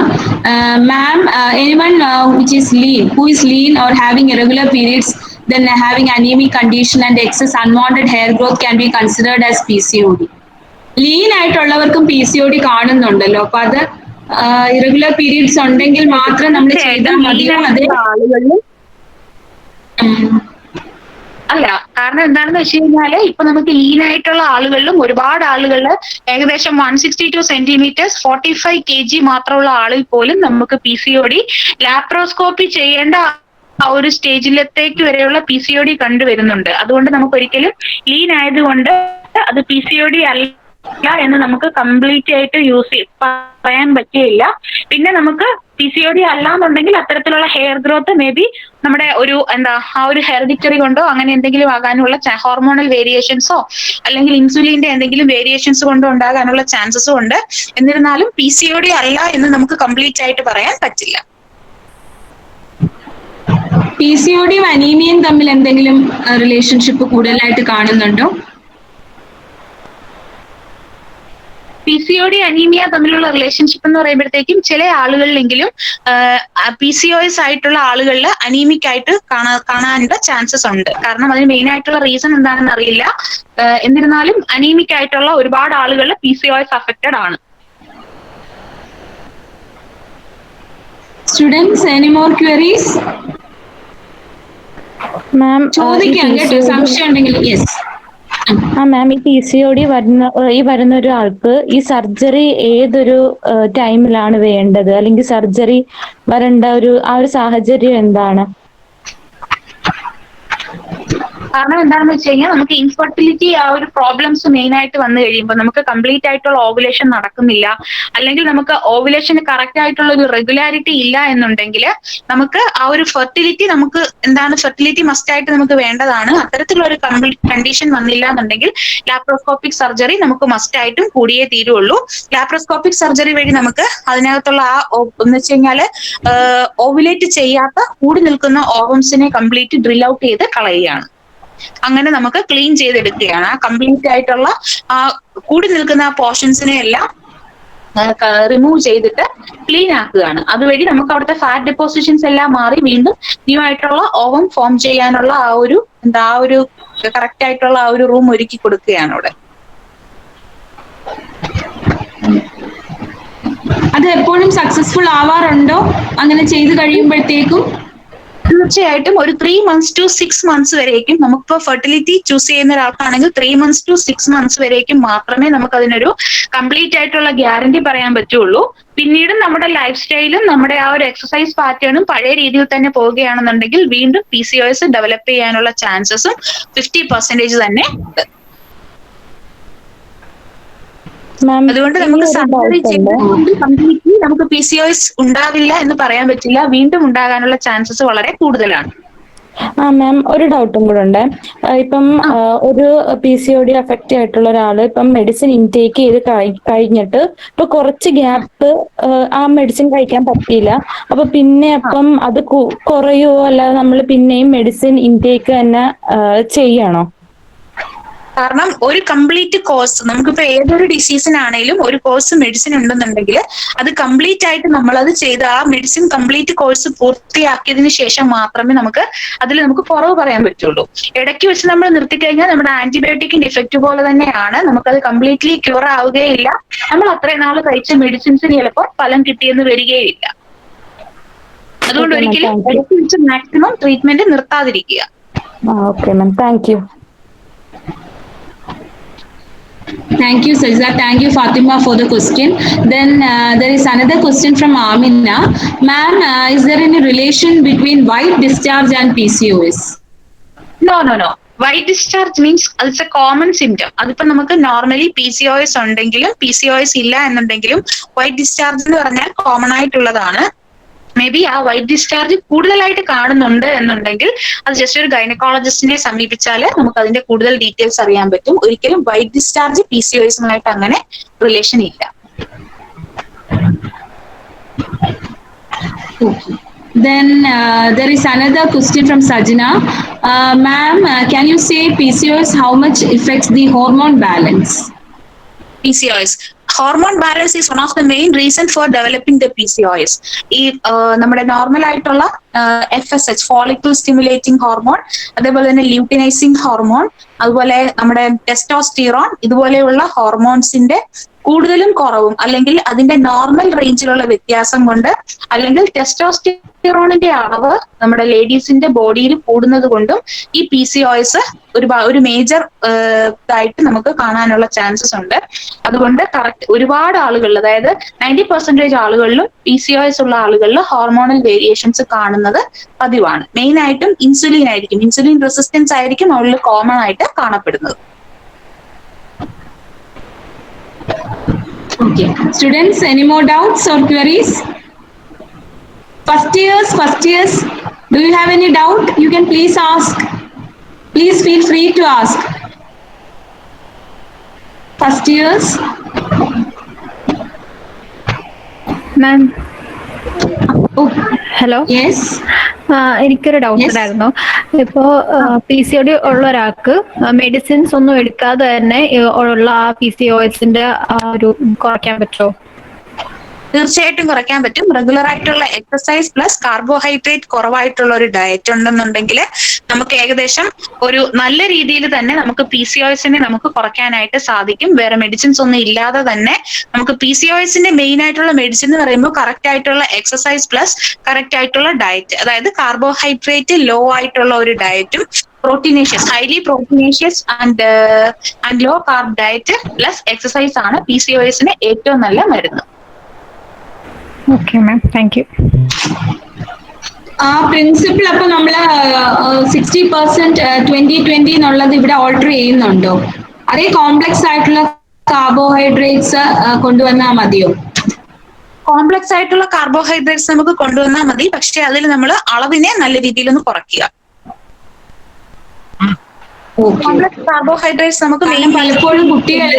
S1: Ma'am, anyone which is lean, who is lean or having irregular periods, then having anemic condition and excess unwanted hair growth can be considered as PCOD. Lean ആയിട്ടുള്ളവർക്കും PCOD കാണുന്നുണ്ടല്ലോ, അപ്പൊ അത് irregular periods ഉണ്ടെങ്കിൽ മാത്രം നമ്മൾ ചെയ്താൽ മതിയോ?
S4: അല്ല, കാരണം എന്താണെന്ന് വെച്ച് കഴിഞ്ഞാല് ഇപ്പൊ നമുക്ക് ലീൻ ആയിട്ടുള്ള ആളുകളിലും ഒരുപാട് ആളുകളില് ഏകദേശം 162 സെന്റിമീറ്റേഴ്സ് 45 kg മാത്രമുള്ള ആളിൽ പോലും നമുക്ക് PCOD ലാപ്രോസ്കോപ്പി ചെയ്യേണ്ട ആ ഒരു സ്റ്റേജിലത്തേക്ക് വരെയുള്ള PCOD കണ്ടുവരുന്നുണ്ട്. അതുകൊണ്ട് നമുക്ക് ഒരിക്കലും ലീൻ ആയതുകൊണ്ട് അത് PCOD അല്ല എന്ന് നമുക്ക് കംപ്ലീറ്റ് ആയിട്ട് പറയാൻ പറ്റില്ല. പിന്നെ നമുക്ക് PCOD അല്ലാന്നുണ്ടെങ്കിൽ അത്തരത്തിലുള്ള ഹെയർ ഗ്രോത്ത് മേ ബി നമ്മുടെ ആ ഒരു ഹെറിഡിറ്ററി കൊണ്ടോ അങ്ങനെ എന്തെങ്കിലും ആകാനുള്ള ഹോർമോണൽ വേരിയേഷൻസോ അല്ലെങ്കിൽ ഇൻസുലിന്റെ എന്തെങ്കിലും വേരിയേഷൻസ് കൊണ്ടോ ഉണ്ടാകാനുള്ള ചാൻസസും ഉണ്ട്. എന്നിരുന്നാലും PCOD അല്ല എന്ന് നമുക്ക് കംപ്ലീറ്റ് ആയിട്ട് പറയാൻ പറ്റില്ല.
S1: PCODയും അനീമിയയും തമ്മിൽ എന്തെങ്കിലും റിലേഷൻഷിപ്പ് കൂടുതലായിട്ട് കാണുന്നുണ്ടോ?
S4: PCOD അനീമിയ തമ്മിലുള്ള റിലേഷൻഷിപ്പ് എന്ന് പറയുമ്പോഴത്തേക്കും ചില ആളുകളിലെങ്കിലും PCOS ആയിട്ടുള്ള ആളുകളിൽ അനീമിക് ആയിട്ട് കാണാനുള്ള ചാൻസസ് ഉണ്ട്. കാരണം അതിന് മെയിൻ ആയിട്ടുള്ള റീസൺ എന്താണെന്ന് അറിയില്ല. എന്നിരുന്നാലും അനീമിക് ആയിട്ടുള്ള ഒരുപാട് ആളുകളിൽ PCOS അഫക്റ്റഡ് ആണ്.
S1: Students, any more queries?
S5: മാം ഈ
S1: ചോദിക്കാം കേട്ടോ,
S5: PCOD
S1: സംശയം ഉണ്ടെങ്കിൽ. യെസ്.
S5: മാം ഈ PCOD വരുന്ന ഒരാൾക്ക് ഈ സർജറി ഏതൊരു ടൈമിലാണ് വേണ്ടത്, അല്ലെങ്കിൽ സർജറി വരേണ്ട ആ ഒരു സാഹചര്യം എന്താണ്?
S4: കാരണം എന്താണെന്ന് വെച്ച് കഴിഞ്ഞാൽ നമുക്ക് ഇൻഫെർട്ടിലിറ്റി ആ ഒരു പ്രോബ്ലംസ് മെയിൻ ആയിട്ട് വന്നു കഴിയുമ്പോൾ നമുക്ക് കംപ്ലീറ്റ് ആയിട്ടുള്ള ഓവുലേഷൻ നടക്കുന്നില്ല, അല്ലെങ്കിൽ നമുക്ക് ഓവുലേഷന് കറക്റ്റ് ആയിട്ടുള്ള ഒരു റെഗുലാരിറ്റി ഇല്ല എന്നുണ്ടെങ്കിൽ നമുക്ക് ആ ഒരു ഫെർട്ടിലിറ്റി ഫെർട്ടിലിറ്റി മസ്റ്റ് ആയിട്ട് നമുക്ക് വേണ്ടതാണ്. അത്തരത്തിലുള്ള ഒരു കണ്ടീഷൻ വന്നില്ല എന്നുണ്ടെങ്കിൽ ലാപ്രോസ്കോപ്പിക് സർജറി നമുക്ക് മസ്റ്റ് ആയിട്ടും കൂടിയേ തീരുള്ളൂ. ലാപ്രോസ്കോപ്പിക് സർജറി വഴി നമുക്ക് അതിനകത്തുള്ള എന്ന് വെച്ച് കഴിഞ്ഞാൽ ഓവുലേറ്റ് ചെയ്യാത്ത കൂടി നിൽക്കുന്ന ഓവംസിനെ കംപ്ലീറ്റ് ഡ്രിൽ ഔട്ട് ചെയ്ത് കളയുകയാണ്. അങ്ങനെ നമുക്ക് ക്ലീൻ ചെയ്തെടുക്കുകയാണ്. ആ കംപ്ലീറ്റ് ആയിട്ടുള്ള ആ കൂടി നിൽക്കുന്ന ആ പോർഷൻസിനെ എല്ലാം റിമൂവ് ചെയ്തിട്ട് ക്ലീൻ ആക്കുകയാണ്. അതുവഴി നമുക്ക് അവിടുത്തെ ഫാറ്റ് ഡെപ്പോസിഷൻസ് എല്ലാം മാറി വീണ്ടും ന്യൂ ആയിട്ടുള്ള ഓവം ഫോം ചെയ്യാനുള്ള ആ ഒരു കറക്റ്റ് ആയിട്ടുള്ള ആ ഒരു റൂം ഒരുക്കി കൊടുക്കുകയാണ് അവിടെ.
S1: അത് എപ്പോഴും സക്സസ്ഫുൾ ആവാറുണ്ടോ അങ്ങനെ ചെയ്ത് കഴിയുമ്പോഴത്തേക്കും?
S4: തീർച്ചയായിട്ടും ഒരു 3 months to 6 months വരേക്കും നമുക്കിപ്പോൾ ഫെർട്ടിലിറ്റി ചൂസ് ചെയ്യുന്ന ഒരാൾക്കാണെങ്കിൽ 3 months to 6 months വരേക്കും മാത്രമേ നമുക്ക് അതിനൊരു കംപ്ലീറ്റ് ആയിട്ടുള്ള ഗ്യാരണ്ടി പറയാൻ പറ്റുള്ളൂ. പിന്നീട് നമ്മുടെ ലൈഫ് സ്റ്റൈലും നമ്മുടെ ആ ഒരു എക്സസൈസ് പാറ്റേണും പഴയ രീതിയിൽ തന്നെ പോവുകയാണെന്നുണ്ടെങ്കിൽ വീണ്ടും PCOS ഡെവലപ്പ് ചെയ്യാനുള്ള ചാൻസസും 50% തന്നെ ഉണ്ട്. അതുകൊണ്ട് നമുക്ക് സർജറി ചെയ്തുകൊണ്ട് കംപ്ലീറ്റ്ലി നമുക്ക് PCOS ഉണ്ടാവില്ല എന്ന് പറയാൻ പറ്റില്ല, വീണ്ടും ഉണ്ടാകാനുള്ള ചാൻസസ് വളരെ കൂടുതലാണ്.
S5: മാം ഒരു ഡൗട്ടും കൂടെ ഉണ്ട്. ഇപ്പം ഒരു PCOD അഫക്റ്റ് ആയിട്ടുള്ള ഒരാള് ഇപ്പം മെഡിസിൻ ഇൻടേക്ക് ചെയ്ത് കഴിഞ്ഞിട്ട് ഇപ്പൊ കുറച്ച് ഗ്യാപ്പ് ആ മെഡിസിൻ കഴിക്കാൻ പറ്റിയില്ല, അപ്പൊ പിന്നെ അപ്പം അത് കുറയുവോ, അല്ലാതെ നമ്മൾ പിന്നെയും മെഡിസിൻ ഇൻടേക്ക് തന്നെ ചെയ്യണോ?
S4: കാരണം ഒരു കംപ്ലീറ്റ് കോഴ്സ് നമുക്കിപ്പോ ഏതൊരു ഡിസീസിനാണേലും ഒരു കോഴ്സ് മെഡിസിൻ ഉണ്ടെന്നുണ്ടെങ്കിൽ അത് കംപ്ലീറ്റ് ആയിട്ട് നമ്മളത് ചെയ്ത് ആ മെഡിസിൻ കംപ്ലീറ്റ് കോഴ്സ് പൂർത്തിയാക്കിയതിന് ശേഷം മാത്രമേ നമുക്ക് കുറവ് പറയാൻ പറ്റുള്ളൂ. ഇടയ്ക്ക് വെച്ച് നമ്മൾ നിർത്തിക്കഴിഞ്ഞാൽ നമ്മുടെ ആന്റിബയോട്ടിക്കിന്റെ ഇഫക്റ്റ് പോലെ തന്നെയാണ്, നമുക്കത് കംപ്ലീറ്റ്ലി ക്യൂർ ആവുകയില്ല. നമ്മൾ അത്രയും നാൾ കഴിച്ച മെഡിസിൻസിന് ചിലപ്പോൾ ഫലം കിട്ടിയെന്ന് വരികയില്ല. അതുകൊണ്ട് ഒരിക്കലും ഇടയ്ക്ക് വെച്ച് മാക്സിമം ട്രീറ്റ്മെന്റ് നിർത്താതിരിക്കുക.
S5: Okay ma'am, thank you.
S1: Thank you, Sajda. Thank you, Fatima, for the question. Then there is another question from Amina. Ma'am, is there any relation between white discharge and PCOS?
S4: No. White discharge means it's A common symptom. അതിപ്പോ നമുക്ക് normally PCOS ഉണ്ടെങ്കിലും PCOS ഇല്ല എന്നുണ്ടെങ്കിലും white discharge എന്ന് പറഞ്ഞാൽ common ആയിട്ടുള്ളതാണ്. May be ആ white discharge കൂടുതലായിട്ട് കാണുന്നുണ്ട് എന്നുണ്ടെങ്കിൽ അത് ജസ്റ്റ് ഒരു ഗൈനക്കോളജിസ്റ്റിനെ സമീപിച്ചാൽ നമുക്ക് അതിന്റെ കൂടുതൽ ഡീറ്റെയിൽസ് അറിയാൻ പറ്റും. ഒരിക്കലും വൈറ്റ് ഡിസ്ചാർജ് PCOSമായിട്ട് അങ്ങനെ റിലേഷൻ ഇല്ല.
S1: Then there is another question from Sajina. Ma'am, can you say PCOS how much affects the hormone balance?
S4: PCOS hormone balance is one of the main reason for developing the PCOS. ഈ നമ്മുടെ normal ആയിട്ടുള്ള FSH follicle stimulating hormone, അതേപോലെ തന്നെ luteinising hormone, അതുപോലെ നമ്മുടെ testosterone, ഇതുപോലെയുള്ള ഹോർമോൺസിന്റെ കൂടുതലും കുറവും അല്ലെങ്കിൽ അതിന്റെ നോർമൽ റേഞ്ചിലുള്ള വ്യത്യാസം കൊണ്ട് അല്ലെങ്കിൽ ടെസ്റ്റോസ്റ്റിറോണിന്റെ അളവ് നമ്മുടെ ലേഡീസിന്റെ ബോഡിയിൽ കൂടുന്നത് കൊണ്ടും ഈ PCOS ഒരു മേജർ ഇതായിട്ട് നമുക്ക് കാണാനുള്ള ചാൻസസ് ഉണ്ട്. അതുകൊണ്ട് കറക്റ്റ് ഒരുപാട് ആളുകളിൽ, അതായത് 90% ആളുകളിലും PCOS ഉള്ള ആളുകളിൽ ഹോർമോണൽ വേരിയേഷൻസ് കാണുന്നത് പതിവാണ്. മെയിൻ ആയിട്ടും ഇൻസുലിൻ ആയിരിക്കും, ഇൻസുലിൻ റെസിസ്റ്റൻസ് ആയിരിക്കും അവരിൽ കോമൺ ആയിട്ട് കാണപ്പെടുന്നത്.
S1: Okay. Students, any more doubts or queries? First years, do you have any doubt? You can please ask. Please feel free to ask. First years.
S6: Ma'am,
S5: hello.
S1: Yes.
S6: എനിക്കൊരു doubt ഉണ്ടായിരുന്നു. ഇപ്പോ PCOD ഉള്ള ഒരാൾക്ക് medicines ഒന്നും എടുക്കാതെ തന്നെ ഉള്ള ആ PCOSന്റെ ഒരു കുറയ്ക്കാൻ പറ്റുമോ?
S4: തീർച്ചയായിട്ടും കുറയ്ക്കാൻ പറ്റും. റെഗുലർ ആയിട്ടുള്ള എക്സസൈസ് പ്ലസ് കാർബോഹൈഡ്രേറ്റ് കുറവായിട്ടുള്ള ഒരു ഡയറ്റ് ഉണ്ടെന്നുണ്ടെങ്കിൽ നമുക്ക് ഏകദേശം ഒരു നല്ല രീതിയിൽ തന്നെ നമുക്ക് PCOSനെ നമുക്ക് കുറയ്ക്കാനായിട്ട് സാധിക്കും. വേറെ മെഡിസിൻസ് ഒന്നും ഇല്ലാതെ തന്നെ നമുക്ക് PCOSന്റെ മെയിൻ ആയിട്ടുള്ള മെഡിസിൻ എന്ന് പറയുമ്പോൾ കറക്റ്റ് ആയിട്ടുള്ള എക്സസൈസ് പ്ലസ് കറക്റ്റ് ആയിട്ടുള്ള ഡയറ്റ്, അതായത് കാർബോഹൈഡ്രേറ്റ് ലോ ആയിട്ടുള്ള ഒരു ഡയറ്റും proteinaceous, highly proteinaceous and low carb diet plus exercise ആണ് PCOSന് ഏറ്റവും നല്ല മരുന്ന്.
S6: Okay ma'am, thank you.
S1: ആ പ്രിൻസിപ്പിൾ അപ്പൊ നമ്മള് 60% 20-20 എന്നുള്ളത് ഇവിടെ ഓൾട്ടർ ചെയ്യുന്നുണ്ടോ? അതേ കോംപ്ലക്സ് ആയിട്ടുള്ള കാർബോഹൈഡ്രേറ്റ്സ് കൊണ്ടുവന്നാൽ മതിയോ?
S4: കോംപ്ലക്സ് ആയിട്ടുള്ള കാർബോഹൈഡ്രേറ്റ്സ് നമുക്ക് കൊണ്ടുവന്നാൽ മതി, പക്ഷെ അതിൽ നമ്മൾ അളവിനെ നല്ല രീതിയിൽ ഒന്ന് കുറയ്ക്കുക. കോംപ്ലക്സ് കാർബോഹൈഡ്രേറ്റ്സ് നമുക്ക്
S1: പലപ്പോഴും കുട്ടികൾ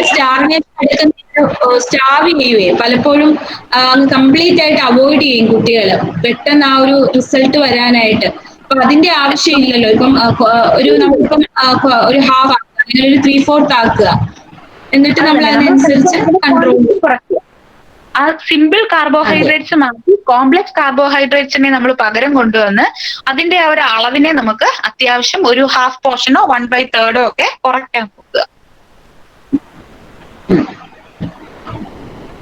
S1: സ്റ്റാർവ് ചെയ്യുവേ, പലപ്പോഴും കംപ്ലീറ്റ് ആയിട്ട് അവോയ്ഡ് ചെയ്യും കുട്ടികൾ പെട്ടെന്ന് ആ ഒരു റിസൾട്ട് വരാനായിട്ട്. അപ്പൊ അതിന്റെ ആവശ്യമില്ലല്ലോ. ഇപ്പം ഒരു നമുക്കിപ്പം ഒരു ഹാഫ് ആക്കുക, അങ്ങനെ ഒരു 3/4 ആക്കുക, എന്നിട്ട് നമ്മൾ അതിനനുസരിച്ച് കൺട്രോൾ
S4: കുറയ്ക്കുക. ആ സിമ്പിൾ കാർബോഹൈഡ്രേറ്റ്സ് മാറ്റി കോംപ്ലക്സ് കാർബോഹൈഡ്രേറ്റ്സിനെ നമ്മൾ പകരം കൊണ്ടുവന്ന് അതിന്റെ ആ ഒരു അളവിനെ നമുക്ക് അത്യാവശ്യം ഒരു ഹാഫ് പോർഷനോ 1/3 ഒക്കെ കുറയ്ക്കാൻ നോക്കുക.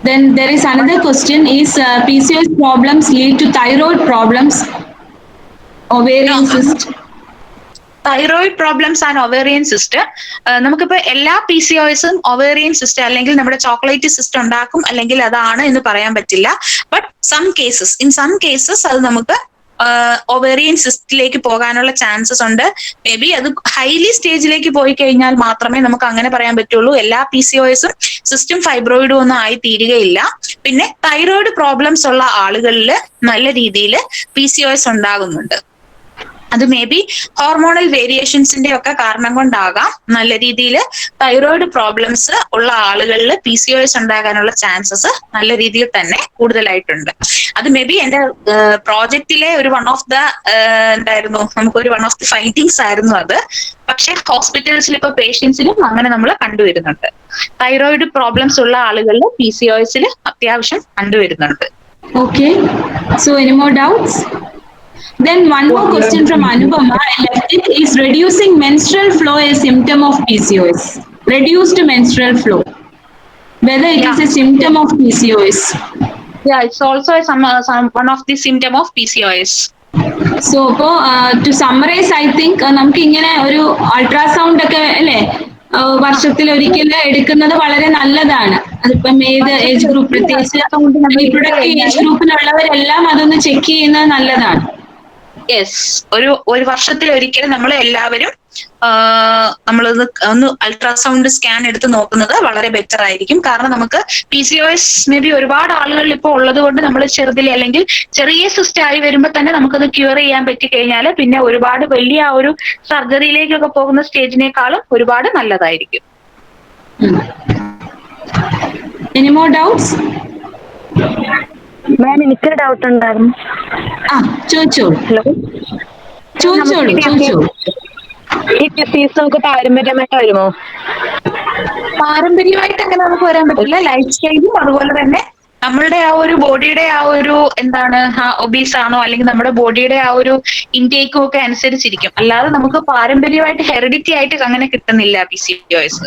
S1: Then there is another question: is PCOS problems lead to thyroid problems, ovarian cyst?
S4: Thyroid problems and ovarian cyst, നമുക്കിപ്പോ എല്ലാ PCOSും ഒവേറിയൻ സിസ്റ്റ് അല്ലെങ്കിൽ നമ്മുടെ ചോക്ലേറ്റ് സിസ്റ്റ് ഉണ്ടാക്കും അല്ലെങ്കിൽ അതാണ് എന്ന് പറയാൻ പറ്റില്ല. ബട്ട് ഇൻ സം കേസസ് അത് നമുക്ക് ഒവേറിയൻ സിസ്റ്റിലേക്ക് പോകാനുള്ള ചാൻസസ് ഉണ്ട്. മേ ബി അത് ഹൈലി സ്റ്റേജിലേക്ക് പോയി കഴിഞ്ഞാൽ മാത്രമേ നമുക്ക് അങ്ങനെ പറയാൻ പറ്റുള്ളൂ. എല്ലാ PCOSും സിസ്റ്റും ഫൈബ്രോയിഡും ഒന്നും ആയി തീരുകയില്ല. പിന്നെ തൈറോയിഡ് പ്രോബ്ലംസ് ഉള്ള ആളുകളിൽ നല്ല രീതിയിൽ PCOS ഉണ്ടാകുന്നുണ്ട്. അത് മേ ബി ഹോർമോണൽ വേരിയേഷൻസിന്റെ ഒക്കെ കാരണം കൊണ്ടാകാം. നല്ല രീതിയിൽ തൈറോയിഡ് പ്രോബ്ലംസ് ഉള്ള ആളുകളിൽ PCOS ഉണ്ടാകാനുള്ള ചാൻസസ് നല്ല രീതിയിൽ തന്നെ കൂടുതലായിട്ടുണ്ട്. അത് മേ ബി എന്റെ പ്രോജക്റ്റിലെ ഒരു വൺ ഓഫ് ദ ഫൈൻഡിങ്സ് ആയിരുന്നു അത്. പക്ഷെ ഹോസ്പിറ്റൽസിൽ ഇപ്പൊ പേഷ്യൻസിലും അങ്ങനെ നമ്മൾ കണ്ടുവരുന്നുണ്ട്. തൈറോയിഡ് പ്രോബ്ലംസ് ഉള്ള ആളുകളിൽ PCOSൽ അത്യാവശ്യം കണ്ടുവരുന്നുണ്ട്.
S1: Okay, so any more doubts? Then one more question from Anupama. Is reducing menstrual flow a symptom of PCOS? Reduced menstrual flow, whether it is a symptom of PCOS?
S4: Yeah, it's also one of the symptom of PCOS.
S1: So to summarize, I think നമുക്ക് ഇങ്ങനെ ഒരു ultrasound ഒക്കെ അല്ലേ വർഷത്തിൽ ഒരിക്കൽ എടുക്കുന്നത് വളരെ നല്ലതാണ്. അതിപ്പം ഏത് ഏജ് ഗ്രൂപ്പ്, പ്രത്യേകിച്ച് റീപ്രൊഡക്റ്റീവ് ഏജ് ഗ്രൂപ്പിലുള്ളവരെല്ലാം അതൊന്ന് ചെക്ക് ചെയ്യുന്നത് നല്ലതാണ്.
S4: യെസ്, ഒരു വർഷത്തിൽ ഒരിക്കലും നമ്മൾ എല്ലാവരും നമ്മളൊന്ന് അൾട്രാസൗണ്ട് സ്കാൻ എടുത്ത് നോക്കുന്നത് വളരെ ബെറ്റർ ആയിരിക്കും. കാരണം നമുക്ക് PCOS മേ ബി ഒരുപാട് ആളുകളിൽ ഇപ്പോൾ ഉള്ളത് കൊണ്ട് നമ്മൾ ചെറുതിൽ അല്ലെങ്കിൽ ചെറിയ സിസ്റ്റ് ആയി വരുമ്പോൾ തന്നെ നമുക്കത് ക്യൂർ ചെയ്യാൻ പറ്റി കഴിഞ്ഞാൽ പിന്നെ ഒരുപാട് വലിയ ആ ഒരു സർജറിയിലേക്കൊക്കെ പോകുന്ന സ്റ്റേജിനേക്കാളും ഒരുപാട് നല്ലതായിരിക്കും.
S1: Any more doubts?
S5: മാം, എനിക്കൊരു ഡൗട്ട് ഉണ്ടായിരുന്നു.
S1: ചോദിച്ചോളൂ.
S5: ഈ ഡിസീസ് നമുക്ക് പാരമ്പര്യമായിട്ട് വരുമോ?
S4: പാരമ്പര്യമായിട്ട് അങ്ങനെ നമുക്ക് വരാൻ പറ്റില്ല. ലൈഫ് സ്റ്റൈലും അതുപോലെ തന്നെ നമ്മളുടെ ആ ഒരു ബോഡിയുടെ ആ ഒരു ഒബീസ് ആണോ അല്ലെങ്കിൽ നമ്മുടെ ബോഡിയുടെ ആ ഒരു ഇൻടേക്കും ഒക്കെ അനുസരിച്ചിരിക്കും. അല്ലാതെ നമുക്ക് പാരമ്പര്യമായിട്ട് ഹെറിഡിറ്റി ആയിട്ട് അങ്ങനെ കിട്ടുന്നില്ല PCOS.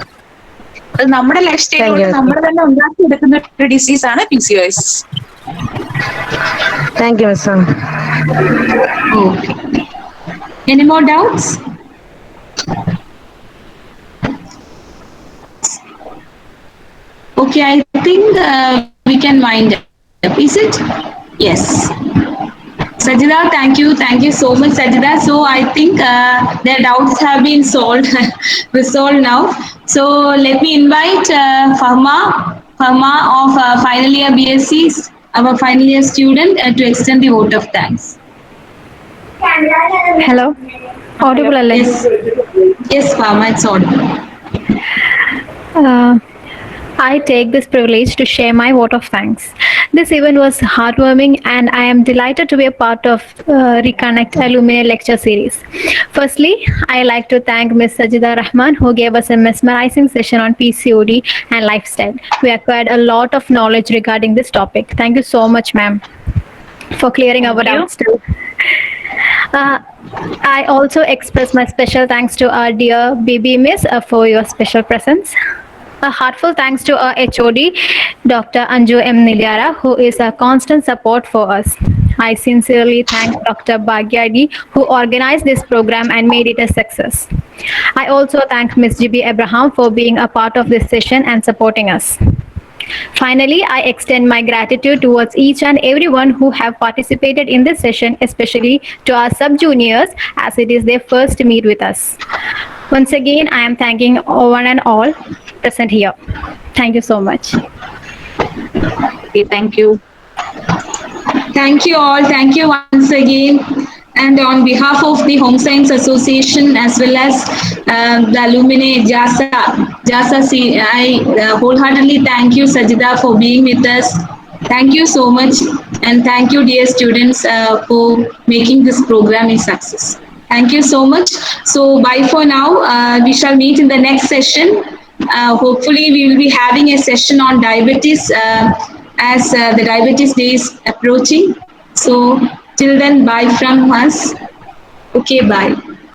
S4: അത് നമ്മുടെ ലൈഫ് സ്റ്റൈൽ കൊണ്ട് നമ്മൾ തന്നെ ഉണ്ടാക്കിയെടുക്കുന്ന ഒരു ഡിസീസ് ആണ് PCOS.
S5: Thank you miss.
S1: Okay. Any more doubts? Okay, I think we can wind up. Is it? Yes. Sajida, thank you so much, Sajida. So I think their doubts have been resolved now. So let me invite Fahma of final year BSc, our final year student, to extend the vote of thanks.
S6: Hello, audible alle?
S1: Yes, Fahma, it's audible.
S6: I take this privilege to share my vote of thanks. This event was heartwarming, and I am delighted to be a part of Reconnect Alumni Lecture Series. Firstly, I like to thank Ms. Sajida Rahman, who gave us a mesmerizing session on PCOD and lifestyle. We acquired a lot of knowledge regarding this topic. Thank you so much, ma'am, for clearing our doubts too. I also express my special thanks to our dear baby Miss for your special presence. A heartfelt thanks to our HOD, Dr. Anju M. Nilyara, who is a constant support for us. I sincerely thank Dr. Bhagyadi, who organized this program and made it a success. I also thank Ms. GB Abraham for being a part of this session and supporting us. Finally, I extend my gratitude towards each and everyone who have participated in this session, especially to our sub-juniors, as it is their first meet with us. Once again, I am thanking one and all present here. Thank you so much.
S4: Okay, thank you.
S1: Thank you all. Thank you once again. And on behalf of the Home Science Association as well as the alumni JASA, I wholeheartedly thank you, Sajida, for being with us. Thank you so much. And thank you, dear students, for making this program a success. Thank you so much. So bye for now. We shall meet in the next session. Hopefully, we will be having a session on diabetes as the Diabetes Day is approaching. So till then, bye from us. Okay, bye.